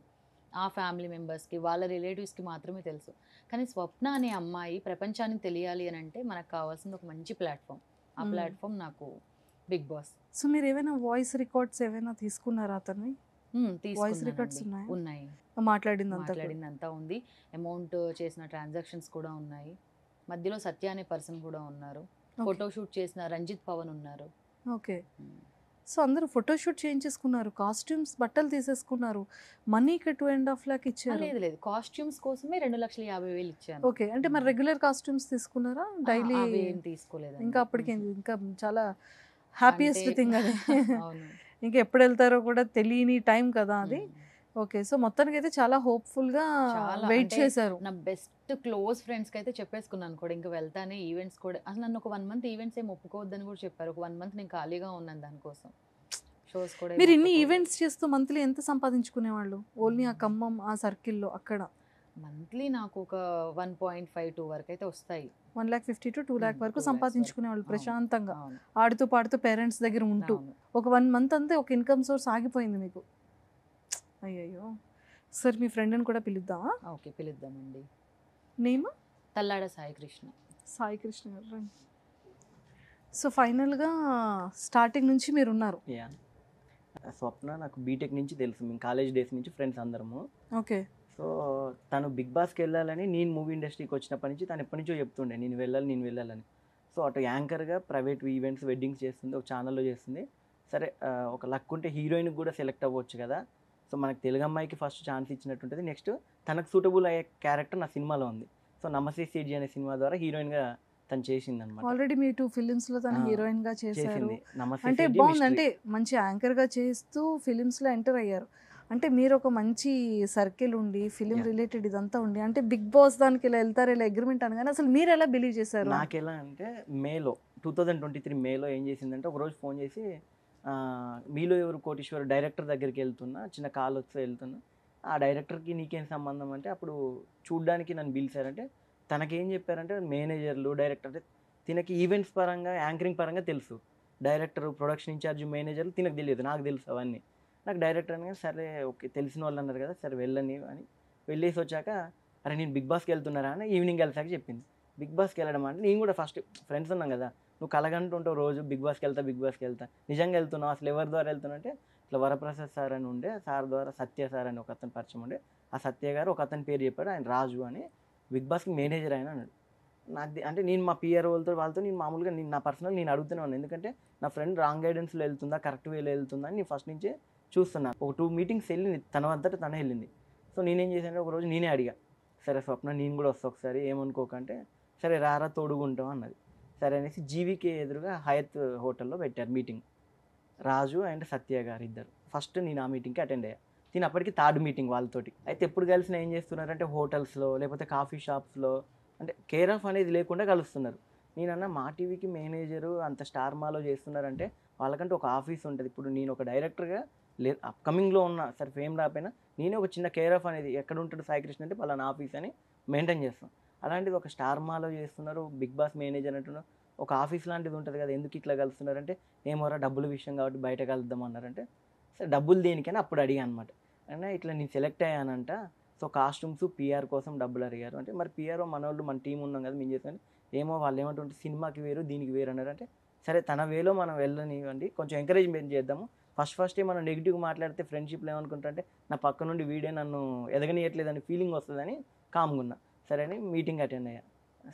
ఆ ఫ్యామిలీ మెంబర్స్కి, వాళ్ళ రిలేటివ్స్కి మాత్రమే తెలుసు. కానీ స్వప్న అనే అమ్మాయి ప్రపంచానికి తెలియాలి అని అంటే మనకు కావాల్సింది ఒక మంచి ప్లాట్ఫామ్. ఆ ప్లాట్ఫామ్ నాకు బిగ్ బాస్. సో మీరు ఏమైనా వాయిస్ రికార్డ్స్ ఏమైనా తీసుకున్నారా అతన్ని? వాయిస్ రికార్డ్స్ ఉన్నాయి, మాట్లాడిందంతా ఉంది. అమౌంట్ చేసిన ట్రాన్సాక్షన్స్ కూడా ఉన్నాయి. మధ్యలో సత్య అనే పర్సన్ కూడా ఉన్నారు. ఫోటోషూట్ చేసిన రంజిత్ పవన్ ఉన్నారు. ఓకే. సో అందరూ ఫోటోషూట్ చేయించేసుకున్నారు, కాస్ట్యూమ్స్ బట్టలు తీసేసుకున్నారు, మనీకి 2.5 lakhs ఇచ్చారు. లేదు, కాస్ట్యూమ్స్ కోసమే 2,50,000 ఇచ్చాను. ఓకే. అంటే మరి రెగ్యులర్ కాస్ట్యూమ్స్ తీసుకున్నారా? డైలీ ఏం తీసుకోలేదు. ఇంకా అప్పటికి ఇంకా చాలా హ్యాపీయెస్ట్ థింగ్ అది. అవును. ఇంకా ఎప్పుడు వెళ్తారో కూడా తెలియని టైం కదా అది. ఓకే. సో మొత్తానికి అయితే చాలా హోప్ఫుల్గా వెయిట్ చేశారు. నా బెస్ట్ క్లోజ్ ఫ్రెండ్స్కి అయితే చెప్పేసుకున్నాను కూడా, ఇంకా వెళ్తానే ఈవెంట్స్ కూడా. అసలు నన్ను ఒక 1 month ఈవెంట్స్ ఏం ఒప్పుకోవద్దని కూడా చెప్పారు. ఒక 1 month నేను ఖాళీగా ఉన్నాను దానికోసం. షోస్ కూడా మీరు ఇన్ని ఈవెంట్స్ చేస్తూ మంత్లీ ఎంత సంపాదించుకునేవాళ్ళు? ఓన్లీ ఆ ఖమ్మం ఆ సర్కిల్లో అక్కడ మంత్లీ నాకు ఒక 1.5-2 వరకు అయితే వస్తాయి. 1,50,000 to 2 lakh వరకు 2 lakhs సంపాదించుకునే వాళ్ళు అవును. ప్రశాంతంగా అవును. ఆడుతూ పాడుతూ పేరెంట్స్ దగ్గర ఉంటూ అవును. ఒక 1 month అంతే ఒక ఇన్కమ్ సోర్స్ ఆగిపోయింది మీకు. అయ్యయ్యో! సరే మీ ఫ్రెండ్ని కూడా పిలుద్దామా? ఓకే, పిలుద్దామండి. నేమ్ తల్లాడ సాయి కృష్ణ. సాయి కృష్ణ గారు రండి. సో ఫైనల్గా స్టార్టింగ్ నుంచి మీరు ఉన్నారు. యా స్వప్న నాకు బీటెక్ నుంచి తెలుసు, మేము కాలేజ్ డేస్ నుంచి ఫ్రెండ్స్ అందరము. ఓకే. సో తను బిగ్ బాస్కి వెళ్ళాలని, నేను మూవీ ఇండస్ట్రీకి వచ్చినప్పటి నుంచి తను ఎప్పటి నుంచో చెప్తుండే నేను వెళ్ళాలని. సో అటు యాంకర్గా ప్రైవేట్ ఈవెంట్స్ వెడ్డింగ్స్ చేస్తుంది, ఒక ఛానల్లో చేస్తుంది. సరే ఒక లక్ ఉంటే హీరోయిన్కి కూడా సెలెక్ట్ అవ్వచ్చు కదా. సో మనకు తెలుగు అమ్మాయికి ఫస్ట్ ఛాన్స్ ఇచ్చినట్టు ఉంటుంది. నెక్స్ట్ తనకు సూటబుల్ అయ్యే క్యారెక్టర్ నా సినిమాలో ఉంది. సో నమస్తే సిడ్జీ అనే సినిమా ద్వారా హీరోయిన్గా తను చేసింది అనమాట. ఆల్రెడీ మీ 2 ఫిలిమ్స్లో తను హీరోయిన్గా చేశారు. చేసింది నమస్తే అంటే సిడ్జీ, బాగుంది, మిస్టరీ. అంటే మంచి యాంకర్గా చేస్తూ ఫిలిమ్స్లో ఎంటర్ అయ్యారు. అంటే మీరు ఒక మంచి సర్కిల్ ఉండి ఫిలిం Yeah. రిలేటెడ్ ఇదంతా ఉండి అంటే బిగ్ బాస్ దానికి ఇలా వెళ్తారు ఇలా అగ్రిమెంట్ అనగానే అసలు మీరు ఎలా బిలీవ్ చేశారు? నాకు ఎలా అంటే మేలో 2023 మేలో ఏం చేసిందంటే ఒకరోజు ఫోన్ చేసి మీలో ఎవరు కోటీశ్వర్ డైరెక్టర్ దగ్గరికి వెళ్తున్నా, చిన్న కాల్ వస్తే వెళ్తున్నా, ఆ డైరెక్టర్కి నీకేం సంబంధం అంటే అప్పుడు చూడ్డానికి నన్ను పిలిచారంటే తనకేం చెప్పారంటే మేనేజర్లు డైరెక్టర్ అంటే తినకి ఈవెంట్స్ పరంగా యాంకరింగ్ పరంగా తెలుసు, డైరెక్టర్ ప్రొడక్షన్ ఇన్ఛార్జ్ మేనేజర్లు తినకు తెలియదు, నాకు తెలుసు అవన్నీ. నాకు డైరెక్టర్ అనగా సరే ఓకే తెలిసిన వాళ్ళు అన్నారు కదా సరే వెళ్ళని అని వెళ్ళేసి వచ్చాక అరే నేను బిగ్ బాస్కి వెళ్తున్నారా అని ఈవినింగ్ కలిసాక చెప్పింది. బిగ్ బాస్కి వెళ్ళడం అంటే నేను కూడా ఫస్ట్ ఫ్రెండ్స్ ఉన్నాం కదా, నువ్వు కలగంటుంటావు రోజు బిగ్ బాస్కి వెళ్తా నిజంగా వెళ్తున్నావు అసలు ఎవరి ద్వారా వెళ్తున్నా అంటే ఇట్లా వరప్రసాద్ సార్ అని ఉండే, సార్ ద్వారా సత్య సార్ అని ఒక అతను పరిచయం ఉండే, ఆ సత్య గారు ఒక అతని పేరు చెప్పాడు, ఆయన రాజు అని బిగ్ బాస్కి మేనేజర్ ఆయన అన్నాడు. నాకు అంటే నేను మా పిఆర్ వాళ్ళతో నేను మామూలుగా నా పర్సనల్ నేను అడుగుతూనే ఉన్నాను, ఎందుకంటే నా ఫ్రెండ్ రాంగ్ గైడెన్స్లో వెళ్తుందా కరెక్ట్ వేలో వెళ్తుందా అని నేను ఫస్ట్ నుంచే చూస్తున్నాను. ఒక 2 మీటింగ్స్ వెళ్ళింది తన అంతటా తనే వెళ్ళింది. సో నేనేం చేశానంటే ఒకరోజు నేనే అడిగా, సరే స్వప్న నేను కూడా వస్తా ఒకసారి ఏమనుకోకంటే సరే రారా తోడుగుంటాం అన్నది. సరే అనేసి జీవీకే ఎదురుగా హయత్ హోటల్లో పెట్టారు మీటింగ్, రాజు అండ్ సత్య గారు ఇద్దరు. ఫస్ట్ నేను ఆ మీటింగ్కి అటెండ్ అయ్యా. నేను అప్పటికి 3rd మీటింగ్ వాళ్ళతోటి. అయితే ఎప్పుడు కలిసిన ఏం చేస్తున్నారంటే హోటల్స్లో లేకపోతే కాఫీ షాప్స్లో అంటే కేర్ ఆఫ్ అనేది లేకుండా కలుస్తున్నారు. నేనన్నా మా టీవీకి మేనేజరు అంత స్టార్ మాలో చేస్తున్నారంటే వాళ్ళకంటే ఒక ఆఫీస్ ఉంటుంది. ఇప్పుడు నేను ఒక డైరెక్టర్గా అప్కమింగ్లో ఉన్నా సరే ఫేమ్ రాకపోయినా నేనే ఒక చిన్న కేర్ ఆఫ్ అనేది ఎక్కడ ఉంటాడు సాయికృష్ణ అంటే పలానా ఆఫీస్ అని మెయింటైన్ చేస్తాం. అలాంటిది ఒక స్టార్ మాలో చేస్తున్నారు, బిగ్ బాస్ మేనేజర్ అంటున్నారు, ఒక ఆఫీస్ లాంటిది ఉంటుంది కదా ఎందుకు ఇట్లా కలుస్తున్నారంటే ఏమోరా డబ్బుల విషయం కాబట్టి బయట కలుద్దాం అన్నారంటే సరే డబ్బులు దేనికని అప్పుడు అడిగా అనమాట. అయినా ఇట్లా నేను సెలెక్ట్ అయ్యానంట, సో కాస్ట్యూమ్స్ పిఆర్ కోసం డబ్బులు అడిగారు అంటే మరి పిఆర్ మన వాళ్ళు మన టీం ఉన్నాం కదా మేము చేస్తాను, ఏమో వాళ్ళు ఏమంటుంటే సినిమాకి వేరు దీనికి వేరు అన్నారు. అంటే సరే తన వేలో మనం వెళ్ళనివ్వండి, కొంచెం ఎంకరేజ్మెంట్ చేద్దాము. ఫస్టే మనం నెగిటివ్ మాట్లాడితే ఫ్రెండ్షిప్లో ఏమనుకుంటారంటే నా పక్క నుండి వీడే నన్ను ఎదగనియట్లేదని ఫీలింగ్ వస్తుందని కామ్గా ఉన్నా. సరే అని మీటింగ్ అటెండ్ అయ్యా.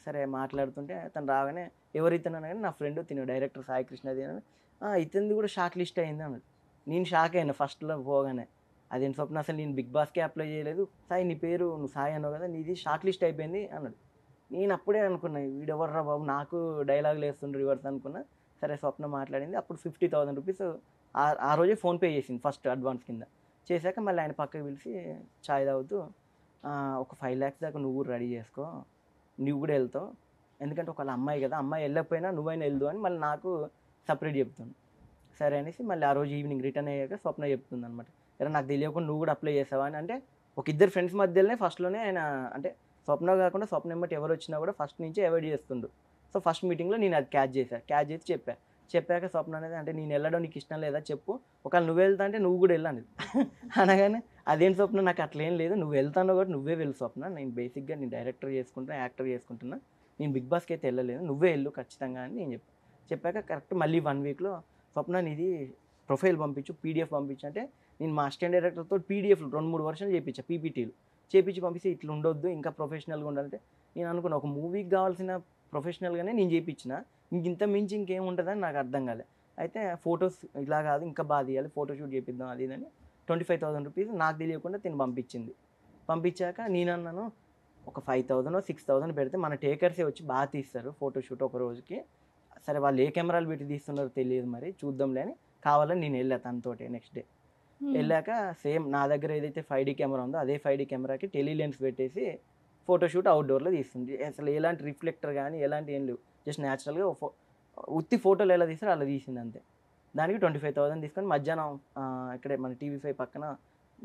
సరే మాట్లాడుతుంటే తను రాగానే ఎవరితను అనగానే నా ఫ్రెండ్ తిను డైరెక్టర్ సాయి కృష్ణది అని, ఇతనిది కూడా షార్ట్ లిస్ట్ అయింది అన్నాడు. నేను షాక్ అయినా ఫస్ట్లో పోగానే, అదేంటి స్వప్న అసలు నేను బిగ్ బాస్కే అప్లై చేయలేదు, సాయి నీ పేరు నువ్వు సాయి అన్నావు కదా నీది షార్ట్ లిస్ట్ అయిపోయింది అన్నాడు. నేను అప్పుడే అనుకున్నా వీడెవర్రా బాబు నాకు డైలాగులు వేస్తుండ్రు రివర్స్ అనుకున్నా. సరే స్వప్న మాట్లాడింది, అప్పుడు 50,000 రూపీస్ ఆ రోజే ఫోన్పే చేసింది ఫస్ట్ అడ్వాన్స్ కింద. చేశాక మళ్ళీ ఆయన పక్కకి పిలిచి ఛాయ్ తాగుతూ ఒక 5 lakhs దాకా నువ్వు కూడా రెడీ చేసుకో, నువ్వు కూడా వెళ్తావు, ఎందుకంటే ఒకళ్ళ అమ్మాయి కదా అమ్మాయి వెళ్ళకపోయినా నువ్వైనా వెళ్దు అని మళ్ళీ నాకు సపరేట్ చెప్తుంది. సరే అనేసి మళ్ళీ ఆ రోజు ఈవినింగ్ రిటర్న్ అయ్యాక స్వప్న చెప్తుంది అనమాట, ఎలా నాకు తెలియకుండా నువ్వు కూడా అప్లై చేసావా అని. అంటే ఒక ఇద్దరు ఫ్రెండ్స్ మధ్యలోనే ఫస్ట్లోనే ఆయన అంటే స్వప్న కాకుండా స్వప్న ఎమ్మటి ఎవరు వచ్చినా కూడా ఫస్ట్ నుంచి అవాయిడ్ చేస్తుండు. సో ఫస్ట్ మీటింగ్లో నేను అది క్యాచ్ చేసి చెప్పాక స్వప్న అనేది అంటే నేను వెళ్ళడం నీకు ఇష్టం లేదా చెప్పు, ఒకవేళ నువ్వు వెళ్తా అంటే నువ్వు కూడా వెళ్ళాను అనగానే అదేం స్వప్న నాకు అట్లేం లేదు, నువ్వు వెళ్తాను కాబట్టి నువ్వే వెళ్ళు స్వప్న, నేను బేసిక్గా నేను డైరెక్టర్ చేసుకుంటున్నా యాక్టర్ చేసుకుంటున్నా, నేను బిగ్ బాస్కి అయితే వెళ్ళలేదు, నువ్వే వెళ్ళు ఖచ్చితంగా అని నేను చెప్పాక కరెక్ట్ మళ్ళీ 1 వీక్లో స్వప్న నీది ప్రొఫైల్ పంపించు పీడిఎఫ్ పంపించు అంటే నేను మా అసిస్టెంట్ డైరెక్టర్తో పీడిఎఫ్లు 2-3 వర్షన్లు చేయించా, పీపీటీలు చేయించి పంపిస్తే ఇట్లా ఉండొద్దు ఇంకా ప్రొఫెషనల్గా ఉండాలంటే నేను అనుకున్నా ఒక మూవీకి కావాల్సిన ప్రొఫెషనల్గానే నేను చేయించిన, ఇంత మించి ఇంకేముంటుందని నాకు అర్థం కాలే. అయితే ఫొటోస్ ఇలా కాదు ఇంకా బాగా తీయాలి ఫోటోషూట్ చేపిద్దాం అది ఇదని 25,000 రూపీస్ నాకు తెలియకుండా తిని పంపించాక నేను అన్నాను ఒక 5,000 6,000 పెడితే మన టేకర్సే వచ్చి బాగా తీస్తారు ఫోటోషూట్ ఒక రోజుకి, సరే వాళ్ళు ఏ కెమెరాలు పెట్టి తీస్తున్నారో తెలియదు మరి చూద్దాంలే అని కావాలని నేను వెళ్ళా తనతోటి. నెక్స్ట్ డే వెళ్ళాక సేమ్ నా దగ్గర ఏదైతే 5D కెమెరా ఉందో అదే 5D కెమెరాకి టెలిలెన్స్ పెట్టేసి ఫోటోషూట్ అవుట్డోర్లో తీస్తుంది. అసలు ఎలాంటి రిఫ్లెక్టర్ కానీ ఎలాంటి ఏం లేవు, జస్ట్ న్యాచురల్గా ఉత్తి ఫోటోలు ఎలా తీస్తారో అలా తీసింది అంతే. దానికి 25,000 తీసుకొని మధ్యాహ్నం ఇక్కడే మన TV5 పక్కన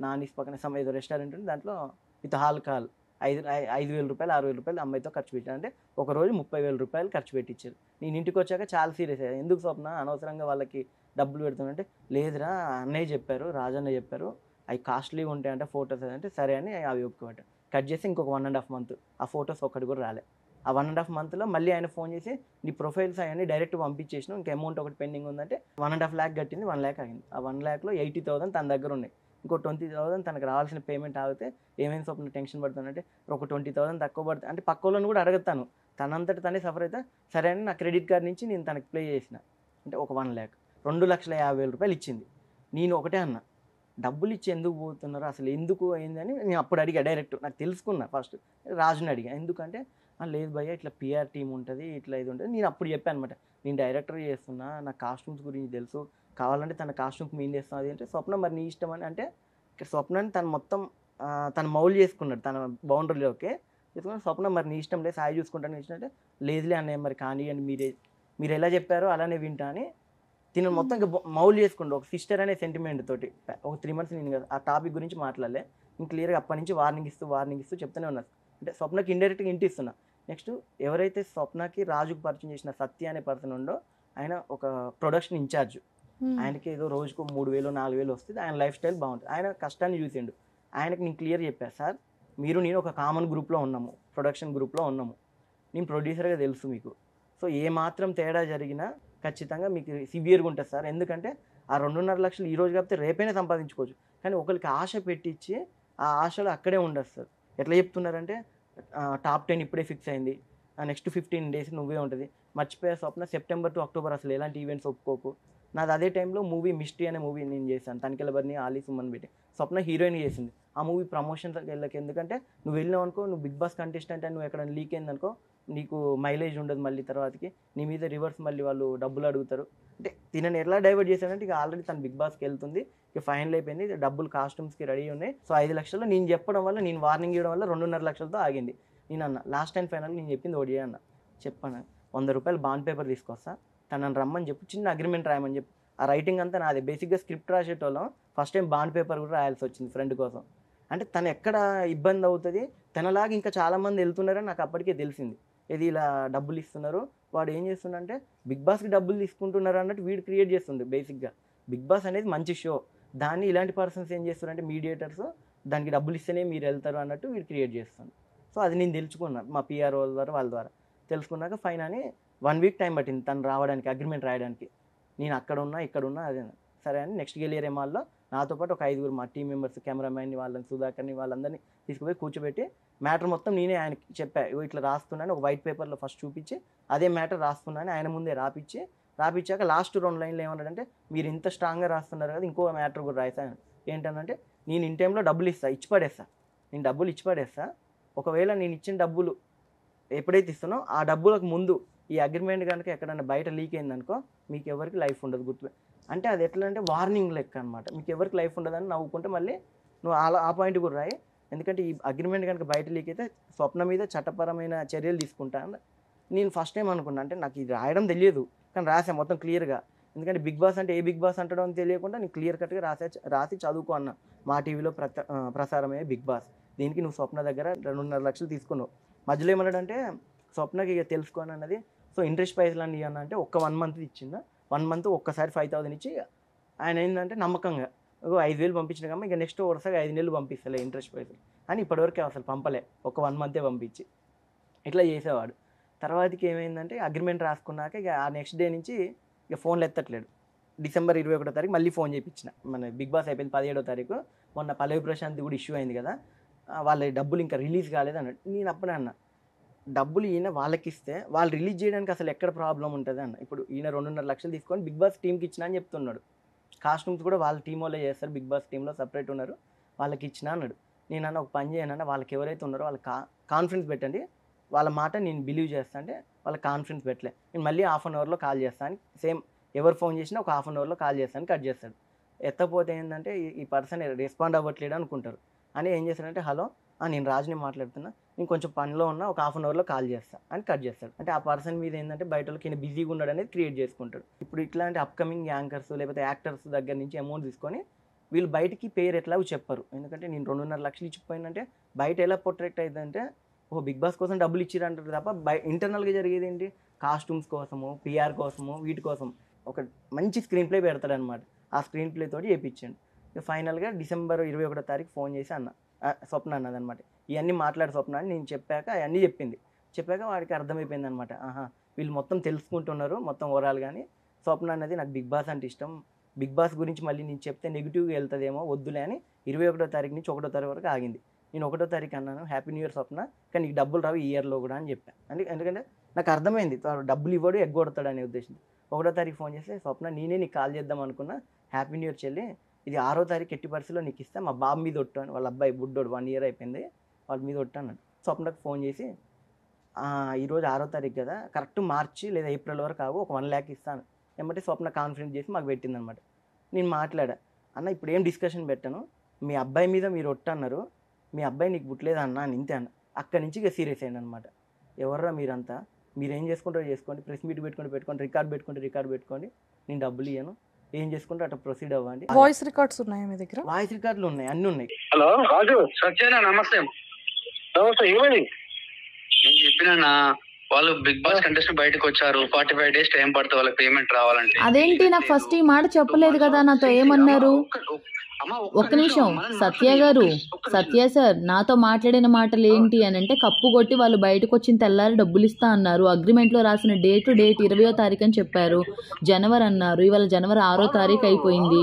నానీస్ పక్కన ఏదో రెస్టారెంట్ ఉంది దాంట్లో విత్ హాల్ కాల్ ₹5,000 ₹6,000 అమ్మాయితో ఖర్చు పెట్టాను. అంటే ఒక రోజు ₹30,000 ఖర్చు పెట్టించారు. నేను ఇంటికి వచ్చాక చాలా సీరియస్ అయ్యాను. ఎందుకు స్వప్న అనవసరంగా వాళ్ళకి డబ్బులు పెడుతున్నా లేదురా అన్నయ్య చెప్పారు, రాజన్న చెప్పారు, అవి కాస్ట్లీగా ఉంటాయంటే ఫొటోస్ అంటే సరే అని అవి ఒప్పుకోబట్టాను. కట్ చేసి ఇంకొక 1.5 month ఆ ఫొటోస్ ఒక్కటి కూడా రాలే. ఆ 1.5 monthలో మళ్ళీ ఆయన ఫోన్ చేసి నీ ప్రొఫైల్స్ అవన్నీ డైరెక్ట్ పంపించేసినావు, ఇంకా అమౌంట్ ఒకటి పెండింగ్ ఉందంటే 1.5 lakh కట్టింది, 1 lakh ఆగింది. ఆ 1 lakhలో 80,000 తన దగ్గర ఉన్నాయి. ఇంకో 20,000 తనకు రావాల్సిన పేమెంట్ ఆగితే ఏమైనా స్వప్న టెన్షన్ పడుతుందంటే ఒక 20,000 తక్కువ పడుతుంది అంటే పక్క వాళ్ళని కూడా అడగతాను, తనంతట తనే సఫర్ అయితే సరే అని నా క్రెడిట్ కార్డ్ నుంచి నేను తనకి ప్లే చేసిన. అంటే ఒక 1 lakh ₹2,50,000 ఇచ్చింది. నేను ఒకటే అన్నా, డబ్బులు ఇచ్చి ఎందుకు పోతున్నారు అసలు, ఎందుకు అయిందని నేను అప్పుడు అడిగా డైరెక్ట్. నాకు తెలుసుకున్నా ఫస్ట్ రాజుని అడిగా, ఎందుకంటే లేదు భయ్య ఇట్లా పిఆర్ టీం ఉంటుంది, ఇట్లా ఇది ఉంటుంది. నేను అప్పుడు చెప్పాను అనమాట, నేను డైరెక్టర్ చేస్తున్నా, నాకు కాస్ట్యూమ్స్ గురించి తెలుసు, కావాలంటే తన కాస్ట్యూమ్కి మేము చేస్తాం అది అంటే స్వప్న మరి నీ ఇష్టం అని అంటే ఇక్కడ స్వప్నాన్ని తను మొత్తం తను మౌల్డ్ చేసుకున్నాడు తన బౌండరీలోకి తీసుకుని. స్వప్న మరి నీ ఇష్టం లేదు, సాయి చూసుకుంటాను ఇష్టం అంటే లేదులే అన్నయ్య మరి కానివ్వండి, మీరు ఎలా చెప్పారో అలానే వింటా అని తిన మొత్తం ఇంకా మౌల్డ్ చేసుకుంటూ ఒక సిస్టర్ అనే సెంటిమెంట్ తోటి ఒక 3 months నేను ఆ టాపిక్ గురించి మాట్లాడలే. నేను క్లియర్గా అప్పటి నుంచి వార్నింగ్ ఇస్తూ చెప్తూనే ఉన్నా. అంటే స్వప్నకి ఇండైరెక్ట్గా ఇంటి ఇస్తున్నా. నెక్స్ట్ ఎవరైతే స్వప్నకి రాజుకు పరిచయం చేసిన సత్య అనే పర్సన్ ఉండో ఆయన ఒక ప్రొడక్షన్ ఇన్ఛార్జ్. ఆయనకి ఏదో రోజుకు 3,000 4,000 వస్తుంది, ఆయన లైఫ్ స్టైల్ బాగుంటుంది, ఆయన కష్టాన్ని చూసిండు. ఆయనకి నేను క్లియర్ చెప్పాను, సార్ మీరు నేను ఒక కామన్ గ్రూప్లో ఉన్నాము, ప్రొడక్షన్ గ్రూప్లో ఉన్నాము, నేను ప్రొడ్యూసర్గా తెలుసు మీకు, సో ఏ మాత్రం తేడా జరిగినా ఖచ్చితంగా మీకు సివియర్గా ఉంటుంది సార్. ఎందుకంటే ఆ 2.5 లక్షలు ఈ రోజు కాకపోతే రేపైనా సంపాదించుకోవచ్చు, కానీ ఒకరికి ఆశ పెట్టించి ఆ ఆశలు అక్కడే ఉండదు సార్. ఎట్లా చెప్తున్నారంటే టాప్ 10 ఇప్పుడే ఫిక్స్ అయింది, నెక్స్ట్ 15 days నువ్వే ఉంటుంది, మర్చిపోయే స్వప్న September to October అసలు ఎలాంటి ఈవెంట్స్ ఒప్పుకోకు. నాది అదే టైంలో మూవీ మిస్టీ అనే మూవీ నేను చేశాను, తనికెళ్ళ బర్ని ఆలీ సుమన్ పెట్టి స్వప్న హీరోయిన్ చేసింది. ఆ మూవీ ప్రమోషన్స్ వెళ్ళకి, ఎందుకంటే నువ్వు వెళ్ళినావు అనుకో, నువ్వు బిగ్ బాస్ కంటెస్టెంట్ అని నువ్వు ఎక్కడ లీక్ అయిందనుకో నీకు మైలేజ్ ఉండదు, మళ్ళీ తర్వాతకి నీ మీద రివర్స్ మళ్ళీ వాళ్ళు డబ్బులు అడుగుతారు. అంటే తినని ఎలా డైవర్ట్ చేశానంటే ఇక ఆల్రెడీ తను బిగ్ బాస్కి వెళ్తుంది, ఇక ఫైనల్ అయిపోయింది, డబ్బులు కాస్ట్యూమ్స్కి రెడీ ఉన్నాయి. సో 5 లక్షలు నేను చెప్పడం వల్ల, నేను వార్నింగ్ ఇవ్వడం వల్ల 2.5 లక్షలతో ఆగింది. నేను అన్న లాస్ట్ అండ్ ఫైనల్ నేను చెప్పింది ఒకటి అన్న, చెప్పాను ₹100 బాండ్ పేపర్ తీసుకొస్తా, తనని రమ్మని చెప్పు, చిన్న అగ్రిమెంట్ రాయమని చెప్పు. ఆ రైటింగ్ అంతా నాది. బేసిక్గా స్క్రిప్ట్ రాసేటోళ్ళం ఫస్ట్ టైం బాండ్ పేపర్ కూడా రాయాల్సి వచ్చింది ఫ్రెండ్ కోసం. అంటే తను ఎక్కడ ఇబ్బంది అవుతుంది, తనలాగా ఇంకా చాలామంది వెళ్తున్నారని నాకు అప్పటికే తెలిసింది. ఇది ఇలా డబ్బులు ఇస్తున్నారు, వాడు ఏం చేస్తుండంటే బిగ్ బాస్కి డబ్బులు తీసుకుంటున్నారు అన్నట్టు వీడు క్రియేట్ చేస్తుండే. బేసిక్గా బిగ్ బాస్ అనేది మంచి షో, దాన్ని ఇలాంటి పర్సన్స్ ఏం చేస్తున్నారంటే మీడియేటర్స్ దానికి డబ్బులు ఇస్తేనే మీరు వెళ్తారు అన్నట్టు వీడు క్రియేట్ చేస్తుంది. సో అది నేను తెలుసుకున్నాను మా పిఆర్ వాళ్ళ ద్వారా తెలుసుకున్నాక ఫైన్ అని 1 week టైం పట్టింది తను రావడానికి, అగ్రిమెంట్ రాయడానికి. నేను అక్కడ ఉన్నా ఇక్కడ ఉన్నా అదే సరే అని నెక్స్ట్ గెలియర్ ఏమాల్లో నాతో పాటు ఒక 5 మా టీం మెంబర్స్, కెమెరామ్యాన్ని, వాళ్ళని సుధాకర్ని, వాళ్ళందరినీ తీసుకుపోయి కూర్చోబెట్టి మ్యాటర్ మొత్తం నేనే ఆయనకి చెప్పా, ఇట్లా రాస్తున్నాను ఒక వైట్ పేపర్లో ఫస్ట్ చూపించి అదే మ్యాటర్ రాస్తున్నాను ఆయన ముందే రాపిచ్చాక లాస్ట్ 2 lines ఏమన్నాడంటే మీరు ఇంత స్ట్రాంగ్గా రాస్తున్నారు కదా ఇంకో మ్యాటర్ కూడా రాశాను. ఏంటనంటే నేను ఇన్ టైంలో డబ్బులు నేను డబ్బులు ఇచ్చి పడేస్తా, ఒకవేళ నేను ఇచ్చిన డబ్బులు ఎప్పుడైతే ఇస్తానో ఆ డబ్బులకు ముందు ఈ అగ్రిమెంట్ కనుక ఎక్కడైనా బయట లీక్ అయిందనుకో మీకు ఎవరికి లైఫ్ ఉండదు, గుర్తు. అంటే అది ఎట్లా అంటే వార్నింగ్ లెక్క అనమాట, మీకు ఎవరికి లైఫ్ ఉండదని నవ్వుకుంటే మళ్ళీ నువ్వు ఆ పాయింట్ కూడా రాయి. ఎందుకంటే ఈ అగ్రిమెంట్ కనుక బయట లీక్ అయితే స్వప్న మీద చట్టపరమైన చర్యలు తీసుకుంటాను. నేను ఫస్ట్ టైం అనుకున్నా, అంటే నాకు ఇది రాయడం తెలియదు కానీ రాసా మొత్తం క్లియర్గా. ఎందుకంటే బిగ్ బాస్ అంటే ఏ బిగ్ బాస్ అంటడం అని తెలియకుండా నేను క్లియర్ కట్గా రాసి చదువుకో అన్నా. మా టీవీలో ప్రసారమయ్యే బిగ్ బాస్, దీనికి నువ్వు స్వప్న దగ్గర 2.5 లక్షలు తీసుకున్నావు. మధ్యలో ఏమన్నాడంటే స్వప్నకి ఇక తెలుసుకోని అన్నది, సో ఇంట్రెస్ట్ ప్రైస్లు అని అన్న అంటే ఒక్క 1 month ఇచ్చిందా, 1 month ఒక్కసారి 5,000 ఇచ్చి ఆయన ఏంటంటే నమ్మకంగా 5,000 పంపించిన కమ్మా ఇక నెక్స్ట్ వరుసగా 5 నెలలు పంపిస్తలే ఇంట్రెస్ట్ ప్రైస్లు అని ఇప్పటివరకు అసలు పంపలే, ఒక 1 month పంపించి ఇట్లా చేసేవాడు. తర్వాతకి ఏమైందంటే అగ్రిమెంట్ రాసుకున్నాక ఇక ఆ నెక్స్ట్ డే నుంచి ఇక ఫోన్లు ఎత్తట్లేడు. December 21వ తారీఖు మళ్ళీ ఫోన్ చేయించిన, మన బిగ్ బాస్ అయిపోయింది 17వ తారీఖు, మొన్న పల్లవి ప్రశాంత్ కూడా ఇష్యూ అయింది కదా, వాళ్ళ డబ్బులు ఇంకా రిలీజ్ కాలేదు అన్నాడు. నేను అప్పుడే అన్న డబ్బులు ఈయన వాళ్ళకి ఇస్తే వాళ్ళు రిలీజ్ చేయడానికి అసలు ఎక్కడ ప్రాబ్లం ఉంటుంది అన్న. ఇప్పుడు ఈయన 2.5 లక్షలు తీసుకొని బిగ్ బాస్ టీంకి ఇచ్చినా అని చెప్తున్నాడు, కాస్ట్యూమ్స్ కూడా వాళ్ళ టీం వాళ్ళే చేస్తారు, బిగ్ బాస్ టీంలో సపరేట్ ఉన్నారు, వాళ్ళకి ఇచ్చినా అన్నాడు. నేను అన్న ఒక పని చేయనన్నా, వాళ్ళకి ఎవరైతే ఉన్నారో వాళ్ళకి కాన్ఫిడెన్స్ పెట్టండి, వాళ్ళ మాట నేను బిలీవ్ చేస్తా అంటే వాళ్ళకి కాన్ఫిడెన్స్ పెట్టలే, నేను మళ్ళీ ½ an hourలో కాల్ చేస్తాను, సేమ్ ఎవరు ఫోన్ చేసినా ఒక ½ an hourలో కాల్ చేస్తాను, కట్ చేస్తాడు. ఎత్తపోతే ఏంటంటే ఈ పర్సన్ రెస్పాండ్ అవ్వట్లేడు అనుకుంటారు అని ఏం చేస్తాడంటే హలో నేను రాజుని మాట్లాడుతున్నా, నేను కొంచెం పనిలో ఉన్నా ఒక ½ an hourలో కాల్ చేస్తా అని కట్ చేస్తాడు. అంటే ఆ పర్సన్ మీద ఏంటంటే బయట వాళ్ళకి ఈయన బిజీగా ఉన్నాడు అనేది క్రియేట్ చేసుకుంటాడు. ఇప్పుడు ఇట్లాంటి అప్కమింగ్ యాంకర్స్ లేకపోతే యాక్టర్స్ దగ్గర నుంచి అమౌంట్ తీసుకొని వీళ్ళు బయటికి పేరు ఎట్లాగో చెప్పరు, ఎందుకంటే నేను 2.5 లక్షలు ఇచ్చిపోయినంటే బయట ఎలా ప్రొటెక్ట్ అవుతుందంటే బిగ్ బాస్ కోసం డబ్బులు ఇచ్చిరంటారు తప్ప ఇంటర్నల్గా జరిగేది ఏంటి, కాస్ట్యూమ్స్ కోసము, పిఆర్ కోసము, వీటి కోసం ఒక మంచి స్క్రీన్ ప్లే పెడతాడనమాట. ఆ స్క్రీన్ ప్లే తోటి చేయించండి. ఫైనల్గా December 21వ తారీఖు ఫోన్ చేసి స్వప్న అన్నదనమాట, ఇవన్నీ మాట్లాడే స్వప్న అని నేను చెప్పాక అవన్నీ చెప్పాక వాడికి అర్థమైపోయింది అనమాట. వీళ్ళు మొత్తం తెలుసుకుంటున్నారు మొత్తం ఓవరాల్. కానీ స్వప్న అన్నది నాకు బిగ్ బాస్ అంటే ఇష్టం, బిగ్ బాస్ గురించి మళ్ళీ నేను చెప్తే నెగిటివ్గా వెళ్తుందేమో వద్దులే అని 21వ తారీఖు నుంచి 1వ తారీఖు వరకు ఆగింది. నేను 1వ తారీఖు అన్నాను హ్యాపీ న్యూ ఇయర్ స్వప్న, కానీ నీకు డబ్బులు రావు ఈ ఇయర్లో కూడా అని చెప్పాను. ఎందుకంటే నాకు అర్థమైంది డబ్బులు ఇవ్వడు ఎగ్గొడతాడు అనే ఉద్దేశం. 1వ తారీఖు ఫోన్ చేస్తే స్వప్న నేనే నీకు కాల్ చేద్దాం అనుకున్నా, హ్యాపీ న్యూ ఇయర్ చెల్లి, ఇది 6వ తారీఖు ఎట్టి పరిస్థితిలో నీకు ఇస్తా, మా బాబు మీద ఒట్టాను, వాళ్ళ అబ్బాయి బుడ్డోడు 1 year అయిపోయింది, వాళ్ళ మీద ఒట్టాను. స్వప్నకు ఫోన్ చేసి ఈరోజు 6వ తారీఖు కదా, కరెక్ట్ మార్చి లేదా ఏప్రిల్ వరకు కావు, ఒక 1 lakh ఇస్తాను ఏమంటే స్వప్న కాన్ఫిడెన్స్ చేసి మాకు పెట్టిందనమాట. నేను మాట్లాడా, అన్న ఇప్పుడు ఏం డిస్కషన్ పెట్టాను, మీ అబ్బాయి మీద మీరు ఒట్టన్నారు, మీ అబ్బాయి నీకు పుట్టలేదు అన్న అని ఇంతే అన్న. అక్కడి నుంచి ఇక సీరియస్ అయ్యాను అనమాట. ఎవర్రా మీరంతా, మీరు ఏం చేసుకుంటారో చేసుకోండి, ప్రెస్ మీట్ పెట్టుకోండి, రికార్డ్ పెట్టుకోండి, నేను డబ్బులు ఇయ్యను, ఏం చేసుకుంటే అట్లా ప్రొసీడ్ అవ్వండి. వాయిస్ రికార్డ్స్ ఉన్నాయా మీ దగ్గర? వాయిస్ రికార్డులు ఉన్నాయి, అన్నీ ఉన్నాయి. హలో రాజు, సత్యేనా? నమస్తే. ఏమని నేను చెప్పినా, వాళ్ళు బిగ్ బాస్ కంటెస్టెంట్ బయటకు వచ్చారు, 45 days టైం పడుతుంది వాళ్ళకి పేమెంట్ రావాలంటే. అదేంటి నాకు ఫస్ట్ ఈ మాట చెప్పలేదు కదా, నాతో ఏమన్నారు? ఒక్క నిమిషం సత్య గారు, సత్య సార్ నాతో మాట్లాడిన మాటలు ఏంటి అని అంటే, కప్పు కొట్టి వాళ్ళు బయటకు వచ్చిన తెల్లారి డబ్బులు ఇస్తా అన్నారు, అగ్రిమెంట్లో రాసిన డేట్ 20వ తారీఖు అని చెప్పారు, జనవరి అన్నారు, ఇవాళ జనవరి 6వ తారీఖు అయిపోయింది.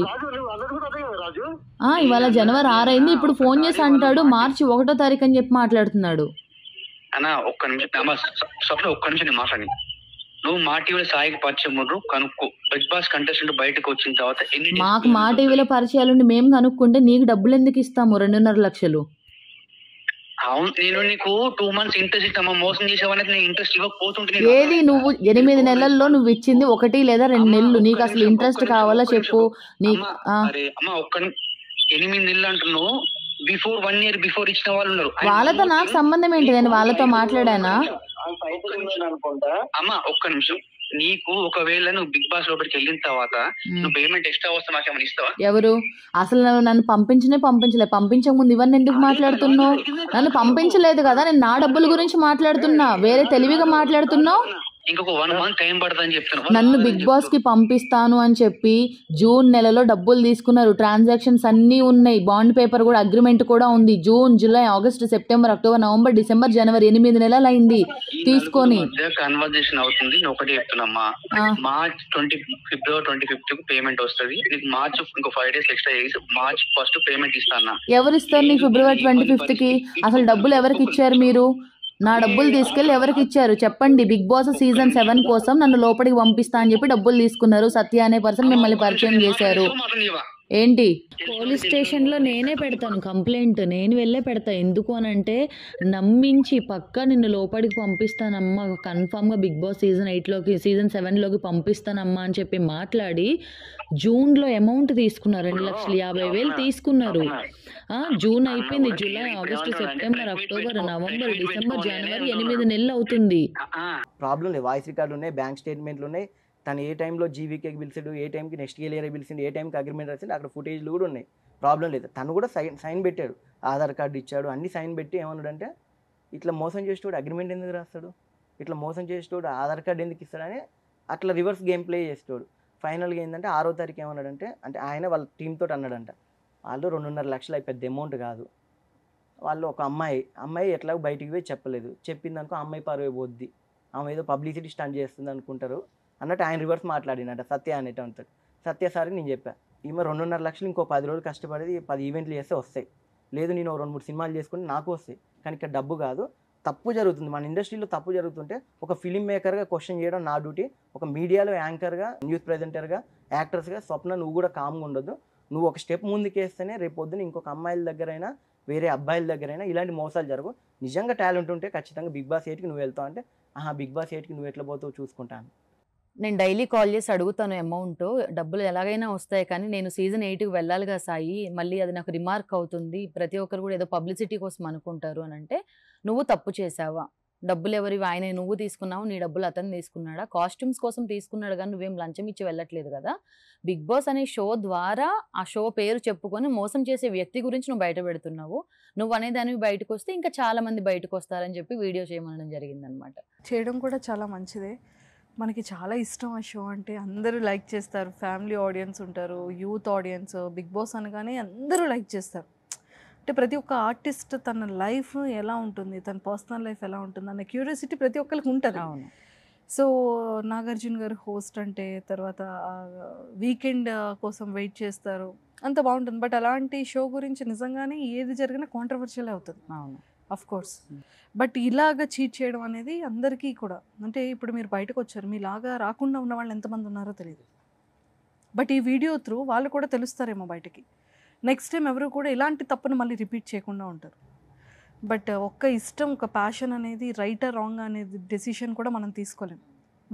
ఇవాళ జనవరి 6 అయింది, ఇప్పుడు ఫోన్ చేసి అంటాడు మార్చి 1వ తారీఖు అని చెప్పి మాట్లాడుతున్నాడు. అన్నా ఒక్క నిమిషం స్వప్న, ఒక్క నిమిషం నేను మాట్లాడి, నువ్వు మా టీవీలో సాయికి పరిచయం కనుక్కో, బిగ్ బాస్ కంటెస్టెంట్ బయటకు వచ్చిన తర్వాత మాకు మా టీవీలో పరిచయాలుండి మేము కనుక్కుంటే నీకు డబ్బులు ఎందుకు ఇస్తాము? 2.5 లక్షలు. అవును, నేను నీకు 2 months ఇంట్రెస్ట్ ఇస్తామా, మోసం చేసేవాళ్ళకి నేను ఇంట్రెస్ట్ ఇవ్వకపోతుంటే. ఏది నువ్వు 8 నెలల్లో నువ్వు ఇచ్చింది 1 లేదా 2 నెలలు, నీకు అసలు ఇంట్రెస్ట్ కావాలా చెప్పు. నీకు అమ్మా ఒక్క 8 నెలలు అంటున్నావు, బిఫోర్ 1 year బిఫోర్ ఇచ్చిన వాళ్ళు ఉన్నారు. వాళ్ళతో నాకు సంబంధం ఏంటి? నేను వాళ్ళతో మాట్లాడానా? అమ్మా ఒక్క నిమిషం, నీకు ఒకవేళ నువ్వు బిగ్ బాస్ లోపలికి వెళ్ళిన తర్వాత నువ్వు పేమెంట్ ఎక్స్ట్రా వస్తే మాకేమైనా ఇస్తావా? ఎవరు అసలు నన్ను పంపించక ముందు ఇవన్నీ ఎందుకు మాట్లాడుతున్నావు? నన్ను పంపించలేదు కదా, నేను నా డబ్బుల గురించి మాట్లాడుతున్నా, వేరే తెలివిగా మాట్లాడుతున్నావు. ఇంకొక 1 month టైం పడుతుందని చెప్తున్నాను. నన్ను బిగ్ బాస్ కి పంపిస్తాను అని చెప్పి జూన్ నెలలో డబ్బులు తీసుకున్నారు, ట్రాన్సాక్షన్స్ అన్నీ ఉన్నాయి, బాండ్ పేపర్ కూడా, అగ్రిమెంట్ కూడా ఉంది. June, July, August, September, October, November, December, జనవరి 8 నెలలు అయింది తీసుకొని. కన్వర్జేషన్ అవుతుంది, నేను ఒకటి చెప్తున్నా, మార్చ్ ఫిబ్రవరి 25th కు పేమెంట్ వస్తుంది, నీకు మార్చ్ ఇంకో 5 days ఎక్స్ట్రా చేసి మార్చ్ 1st పేమెంట్ ఇస్తాను. ఎవరు ఇస్తారు నీకు ఫిబ్రవరి 25th కి? అసలు డబ్బులు ఎవరికి ఇచ్చారు మీరు? నా డబ్బులు తీసుకెళ్ళి ఎవరికి ఇచ్చారు చెప్పండి? బిగ్ బాస్ సీజన్ 7 కోసం నన్ను లోపలికి పంపిస్తా అని చెప్పి డబ్బులు తీసుకున్నారు. సత్య అనే పర్సన్ మిమ్మల్ని పరిచయం చేశారు. ఏంటి? పోలీస్ స్టేషన్లో నేనే పెడతాను కంప్లైంట్, నేను వెళ్ళే పెడతా. ఎందుకు అని అంటే, నమ్మించి పక్కా నిన్ను లోపలికి పంపిస్తానమ్మా, కన్ఫామ్గా బిగ్ బాస్ సీజన్ 8లోకి సీజన్ 7లోకి పంపిస్తానమ్మా అని చెప్పి మాట్లాడి జూన్లో అమౌంట్ తీసుకున్నారు, 2,50,000 తీసుకున్నారు. జూన్ అయిపోయింది, July, August, September, October, November, December, జనవరి 8 నెలలు అవుతుంది. ప్రాబ్లం లేదు, వాయిస్ రికార్డులు ఉన్నాయి, బ్యాంక్ స్టేట్మెంట్లు ఉన్నాయి, తను ఏ టైంలో జీవీకేకి పిలిచాడు, ఏ టైంకి నెక్స్ట్ ఇయర్ పిలిచిండు, ఏ టైంకి అగ్రిమెంట్ రాసిండు, అక్కడ ఫుటేజ్లు కూడా ఉన్నాయి. ప్రాబ్లం లేదు. తను కూడా సైన్ పెట్టాడు, ఆధార్ కార్డు ఇచ్చాడు, అన్ని సైన్ పెట్టి ఏమన్నాడంటే, ఇట్లా మోసం చేసేటోడు అగ్రిమెంట్ ఎందుకు రాస్తాడు, ఇట్లా మోసం చేసేటోడు ఆధార్ కార్డు ఎందుకు ఇస్తాడని అట్లా రివర్స్ గేమ్ ప్లే చేసేటోడు. ఫైనల్గా ఏంటంటే 6వ తారీఖు ఏమన్నాడంటే, అంటే ఆయన వాళ్ళ టీంతో అన్నాడంట, వాళ్ళు 2.5 లక్షలు పెద్ద అమౌంట్ కాదు, వాళ్ళు ఒక అమ్మాయి ఎట్లా బయటికి పోయి చెప్పలేదు, చెప్పిందనుకో అమ్మాయి పరువే పోద్ది, ఆమె ఏదో పబ్లిసిటీ స్టంట్ చేస్తుంది అనుకుంటారు అన్నట్టు ఆయన రివర్స్ మాట్లాడినట్ట సత్య అనేటంతో. సత్య సార్కి నేను చెప్పా, ఈమె 2.5 లక్షలు ఇంకో 10 రోజులు కష్టపడి 10 ఈవెంట్లు చేస్తే వస్తాయి, లేదు నేను 2-3 సినిమాలు చేసుకుంటే నాకు వస్తాయి, కానీ ఇక్కడ డబ్బు కాదు, తప్పు జరుగుతుంది మన ఇండస్ట్రీలో. తప్పు జరుగుతుంటే ఒక ఫిలిం మేకర్గా క్వశ్చన్ చేయడం నా డ్యూటీ, ఒక మీడియాలో యాంకర్గా, న్యూస్ ప్రెజెంటర్గా, యాక్టర్స్గా స్వప్న నువ్వు కూడా కామ్గా ఉండొద్దు. నువ్వు ఒక స్టెప్ ముందుకేస్తేనే రేపు పొద్దున ఇంకొక అమ్మాయిల దగ్గరైనా వేరే అబ్బాయిల దగ్గరైనా ఇలాంటి మోసాలు జరగవు. నిజంగా టాలెంట్ ఉంటే ఖచ్చితంగా బిగ్ బాస్ 8కి నువ్వు వెళ్తావు అంటే, బిగ్ బాస్ 8కి నువ్వు ఎట్లా పోతావు చూసుకుంటాను. నేను డైలీ కాల్ చేసి అడుగుతాను అమౌంట్, డబ్బులు ఎలాగైనా వస్తాయి, కానీ నేను సీజన్ 8కి వెళ్ళాలిగా సాయి, మళ్ళీ అది నాకు రిమార్క్ అవుతుంది, ప్రతి ఒక్కరు కూడా ఏదో పబ్లిసిటీ కోసం అనుకుంటారు అని అంటే, నువ్వు తప్పు చేసావా, డబ్బులు ఎవరివి ఆయన నువ్వు తీసుకున్నావు, నీ డబ్బులు అతను తీసుకున్నాడా, కాస్ట్యూమ్స్ కోసం తీసుకున్నాడు కానీ నువ్వేం లంచం ఇచ్చి వెళ్ళట్లేదు కదా. బిగ్ బాస్ అనే షో ద్వారా ఆ షో పేరు చెప్పుకొని మోసం చేసే వ్యక్తి గురించి నువ్వు బయట పెడుతున్నావు. నువ్వు అనే దానివి బయటకు వస్తే ఇంకా చాలా మంది బయటకు వస్తారని చెప్పి వీడియో చేయమనడం జరిగిందనమాట. చేయడం కూడా చాలా మంచిదే. మనకి చాలా ఇష్టం ఆ షో అంటే, అందరూ లైక్ చేస్తారు. ఫ్యామిలీ ఆడియన్స్ ఉంటారు, యూత్ ఆడియన్స్. బిగ్ బాస్ అనగానే అందరూ లైక్ చేస్తారు. అంటే ప్రతి ఒక్క ఆర్టిస్ట్ తన లైఫ్ ఎలా ఉంటుంది, తన పర్సనల్ లైఫ్ ఎలా ఉంటుంది అన్న క్యూరియాసిటీ ప్రతి ఒక్కరికి ఉంటుంది. అవును. సో నాగార్జున గారు హోస్ట్ అంటే, తర్వాత వీకెండ్ కోసం వెయిట్ చేస్తారు, అంత బాగుంటుంది. బట్ అలాంటి షో గురించి నిజంగానే ఏది జరిగినా కాంట్రవర్షియల్ అవుతుంది, అవును, అఫ్ కోర్స్. బట్ ఇలాగ చీట్ చేయడం అనేది అందరికీ కూడా, అంటే ఇప్పుడు మీరు బయటకు వచ్చారు, మీలాగా రాకుండా ఉన్న వాళ్ళు ఎంతమంది ఉన్నారో తెలియదు. బట్ ఈ వీడియో త్రూ వాళ్ళు కూడా తెలుస్తారేమో బయటకి. నెక్స్ట్ టైం ఎవరు కూడా ఇలాంటి తప్పును మళ్ళీ రిపీట్ చేయకుండా ఉంటారు. బట్ ఒక్క ఇష్టం, ఒక ప్యాషన్ అనేది రైట్ ఆర్ రాంగ్ అనేది డెసిషన్ కూడా మనం తీసుకోలేం.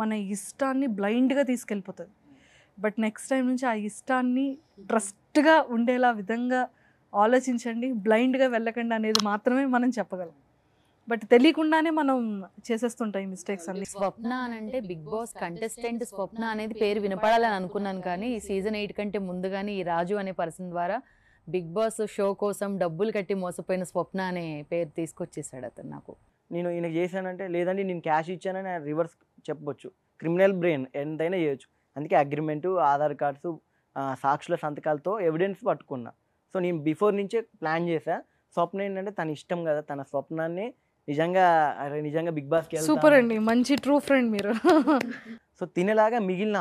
మన ఇష్టాన్ని బ్లైండ్గా తీసుకెళ్ళిపోతుంది. బట్ నెక్స్ట్ టైం నుంచి ఆ ఇష్టాన్ని ట్రస్ట్గా ఉండేలా విధంగా ఆలోచించండి, బ్లైండ్గా వెళ్ళకండి అనేది మాత్రమే మనం చెప్పగలం. బట్ తెలియకుండానే మనం చేసేస్తుంటాం ఈ మిస్టేక్స్ అన్ని. స్వప్న అని అంటే బిగ్ బాస్ కంటెస్టెంట్ స్వప్న అనేది పేరు వినపడాలని అనుకున్నాను, కానీ సీజన్ 8 కంటే ముందుగానే ఈ రాజు అనే పర్సన్ ద్వారా బిగ్ బాస్ షో కోసం డబ్బులు కట్టి మోసపోయిన స్వప్న అనే పేరు తీసుకొచ్చేసాడు అతను నాకు. నేను ఈయనకి చేశానంటే, లేదండి నేను క్యాష్ ఇచ్చానని రివర్స్ చెప్పొచ్చు. క్రిమినల్ బ్రెయిన్ ఎంతైనా చేయొచ్చు. అందుకే అగ్రిమెంటు, ఆధార్ కార్డ్స్, సాక్షుల సంతకాలతో ఎవిడెన్స్ పట్టుకున్నా. సో నేను బిఫోర్ నుంచే ప్లాన్ చేశా. స్వప్న ఏంటంటే తన ఇష్టం కదా, తన స్వప్నాన్ని నిజంగా బిగ్ బాస్కి సూపర్ అండి, మంచి ట్రూ ఫ్రెండ్ మీరు. సో తినేలాగా మిగిలిన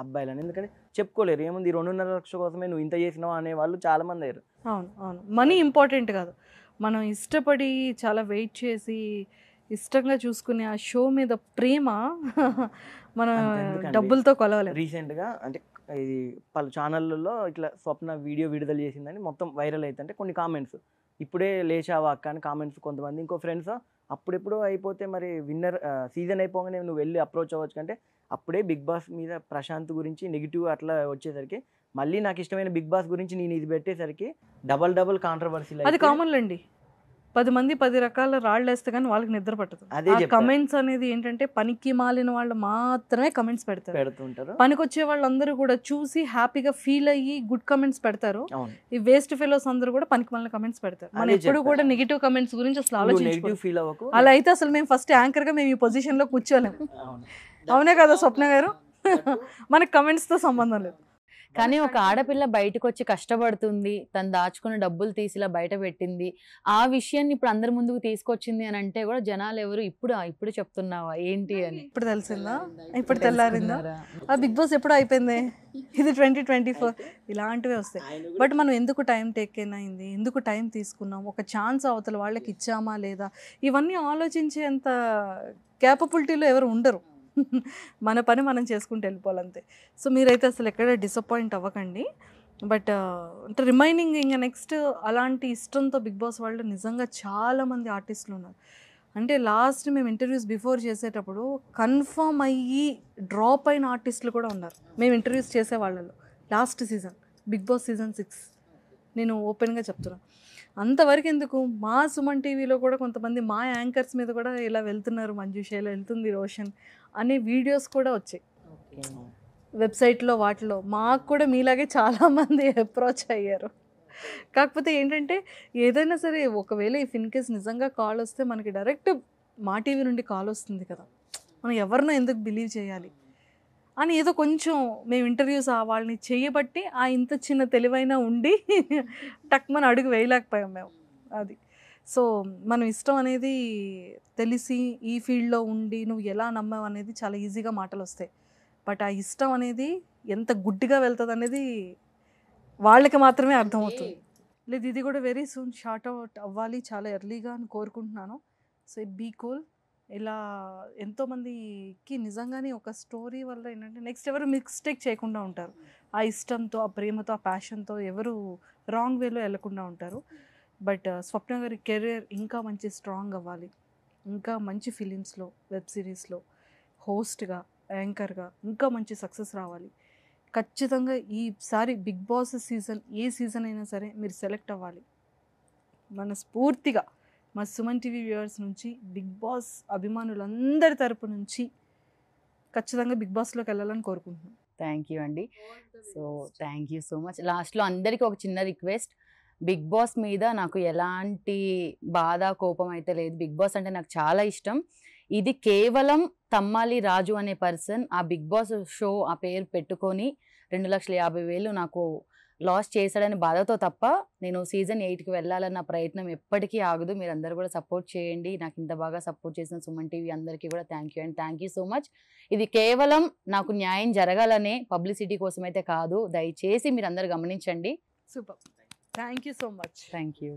అబ్బాయిలని ఎందుకంటే చెప్పుకోలేరు, ఏముంది 2.5 లక్షల కోసమే నువ్వు ఇంత చేసినావు అనే వాళ్ళు చాలా మంది అయ్యారు. అవును అవును, మనీ ఇంపార్టెంట్ కాదు. మనం ఇష్టపడి చాలా వెయిట్ చేసి ఇష్టంగా చూసుకునే ఆ షో మీద ప్రేమ మనం డబ్బులతో కొలవలేం. రీసెంట్గా అంటే ఇది పలు ఛానళ్ళలో ఇట్లా స్వప్న వీడియో విడుదల చేసిందని మొత్తం వైరల్ అవుతుంటే కొన్ని కామెంట్స్, ఇప్పుడే లేచావా అక్క అని కామెంట్స్ కొంతమంది. ఇంకో ఫ్రెండ్స్ అప్పుడెప్పుడు అయిపోతే మరి విన్నర్ సీజన్ అయిపోగానే నువ్వు వెళ్ళి అప్రోచ్ అవ్వచ్చు కంటే, అప్పుడే బిగ్ బాస్ మీద ప్రశాంత్ గురించి నెగిటివ్ అట్లా వచ్చేసరికి మళ్ళీ నాకు ఇష్టమైన బిగ్ బాస్ గురించి నేను ఇది పెట్టేసరికి డబల్ కాంట్రవర్సీ. అది కామన్ అండి, 10 మంది 10 రకాల రాళ్ళు వేస్తే కానీ వాళ్ళకి నిద్ర పట్టదు. ఆ కమెంట్స్ అనేది ఏంటంటే పనికి మాలిన వాళ్ళు మాత్రమే కమెంట్స్ పెడుతుంటారు. పనికి వచ్చే వాళ్ళందరూ కూడా చూసి హ్యాపీగా ఫీల్ అయ్యి గుడ్ కమెంట్స్ పెడతారు. ఈ వేస్ట్ ఫెలోస్ అందరూ కూడా పనికి మాలిన కమెంట్స్ పెడతారు. మనం ఎప్పుడు కూడా నెగిటివ్ కమెంట్స్ గురించి అసలు ఆలోచించుకోవాలి. అలా అయితే అసలు మేము ఫస్ట్ యాంకర్ గా మేము ఈ పొజిషన్ లో కూర్చోలేము. అవునే కదా స్వప్న గారు? మనకి కమెంట్స్ తో సంబంధం లేదు. కానీ ఒక ఆడపిల్ల బయటకు వచ్చి కష్టపడుతుంది, తను దాచుకున్న డబ్బులు తీసి ఇలా బయట పెట్టింది, ఆ విషయాన్ని ఇప్పుడు అందరి ముందుకు తీసుకొచ్చింది అని అంటే కూడా జనాలు ఎవరు ఇప్పుడు చెప్తున్నావా ఏంటి అని. ఇప్పుడు తెలిసిందా? ఇప్పుడు తెల్లారిందా? ఆ బిగ్ బాస్ ఎప్పుడు అయిపోయింది, ఇది 2024. ఇలాంటివే వస్తాయి. బట్ మనం ఎందుకు టైం టేకెన్ అయింది, ఎందుకు టైం తీసుకున్నాం, ఒక ఛాన్స్ అవతల వాళ్ళకి ఇచ్చామా లేదా, ఇవన్నీ ఆలోచించేంత క్యాపబిలిటీలో ఎవరు ఉండరు. మన పని మనం చేసుకుంటూ వెళ్ళిపోవాలంతే. సో మీరైతే అసలు ఎక్కడ డిసప్పాయింట్ అవ్వకండి. బట్ అంటే రిమైనింగ్ ఇంకా నెక్స్ట్ అలాంటి ఇష్టంతో బిగ్ బాస్ వాళ్ళు నిజంగా చాలామంది ఆర్టిస్టులు ఉన్నారు. అంటే లాస్ట్ మేము ఇంటర్వ్యూస్ బిఫోర్ చేసేటప్పుడు కన్ఫర్మ్ అయ్యి డ్రాప్ అయిన ఆర్టిస్టులు కూడా ఉన్నారు మేము ఇంటర్వ్యూస్ చేసే వాళ్ళలో. Last season Bigg Boss season 6 నేను ఓపెన్గా చెప్తున్నాను. అంతవరకు ఎందుకు, మా సుమన్ టీవీలో కూడా కొంతమంది మా యాంకర్స్ మీద కూడా ఇలా వెళ్తున్నారు, మంజుష ఇలా వెళ్తుంది, రోషన్ అనే వీడియోస్ కూడా వచ్చాయి వెబ్సైట్లో. వాటిలో మాకు కూడా మీలాగే చాలామంది అప్రోచ్ అయ్యారు. కాకపోతే ఏంటంటే ఏదైనా సరే ఒకవేళ ఇఫ్ ఇన్ కేస్ నిజంగా కాల్ వస్తే మనకి డైరెక్ట్ మా టీవీ నుండి కాల్ వస్తుంది కదా, మనం ఎవరినో ఎందుకు బిలీవ్ చేయాలి అని ఏదో కొంచెం మేము ఇంటర్వ్యూస్ వాళ్ళని చేయబట్టి ఆ ఇంత చిన్న తెలివైనా ఉండి టక్మని అడుగు వేయలేకపోయాం మేము. అది సో మనం ఇష్టం అనేది తెలిసి ఈ ఫీల్డ్లో ఉండి నువ్వు ఎలా నమ్మావు అనేది చాలా ఈజీగా మాటలు వస్తాయి. బట్ ఆ ఇష్టం అనేది ఎంత గుడ్డిగా వెళ్తుంది అనేది వాళ్ళకి మాత్రమే అర్థమవుతుంది. లేదు ఇది కూడా వెరీ సూన్ షార్ట్ అవుట్ అవ్వాలి చాలా ఎర్లీగా అని కోరుకుంటున్నాను. So be cool. ఇలా ఎంతోమందికి నిజంగానే ఒక స్టోరీ వల్ల ఏంటంటే నెక్స్ట్ ఎవరు మిస్టేక్ చేయకుండా ఉంటారు. ఆ ఇష్టంతో, ఆ ప్రేమతో, ఆ ప్యాషన్తో ఎవరు రాంగ్ వేలో వెళ్ళకుండా ఉంటారు. బట్ స్వప్న గారి కెరీర్ ఇంకా మంచి స్ట్రాంగ్ అవ్వాలి, ఇంకా మంచి ఫిలిమ్స్లో, వెబ్ సిరీస్లో హోస్ట్గా, యాంకర్గా ఇంకా మంచి సక్సెస్ రావాలి. ఖచ్చితంగా ఈసారి బిగ్ బాస్ సీజన్ ఏ సీజన్ అయినా సరే మీరు సెలెక్ట్ అవ్వాలి. మనస్ఫూర్తిగా మా సుమన్ టీవీ వ్యూవర్స్ నుంచి, బిగ్ బాస్ అభిమానులందరి తరపు నుంచి ఖచ్చితంగా బిగ్ బాస్లోకి వెళ్ళాలని కోరుకుంటున్నాను. థ్యాంక్ యూ అండి. So thank you so much. లాస్ట్లో అందరికీ ఒక చిన్న రిక్వెస్ట్, బిగ్ బాస్ మీద నాకు ఎలాంటి బాధ కోపం అయితే లేదు. బిగ్ బాస్ అంటే నాకు చాలా ఇష్టం. ఇది కేవలం తమ్మాలి రాజు అనే పర్సన్ ఆ బిగ్ బాస్ షో ఆ పేరు పెట్టుకొని 2,50,000 నాకు లాస్ చేశాడని బాధతో తప్ప నేను సీజన్ 8కి వెళ్ళాలన్న ప్రయత్నం ఎప్పటికీ ఆగదు. మీరు అందరూ కూడా సపోర్ట్ చేయండి. నాకు ఇంత బాగా సపోర్ట్ చేసిన సుమన్ టీవీ అందరికీ కూడా thank you and thank you so much. ఇది కేవలం నాకు న్యాయం జరగాలనే పబ్లిసిటీ కోసం అయితే కాదు. దయచేసి మీరు అందరు గమనించండి. Super, thank you so much. Thank you.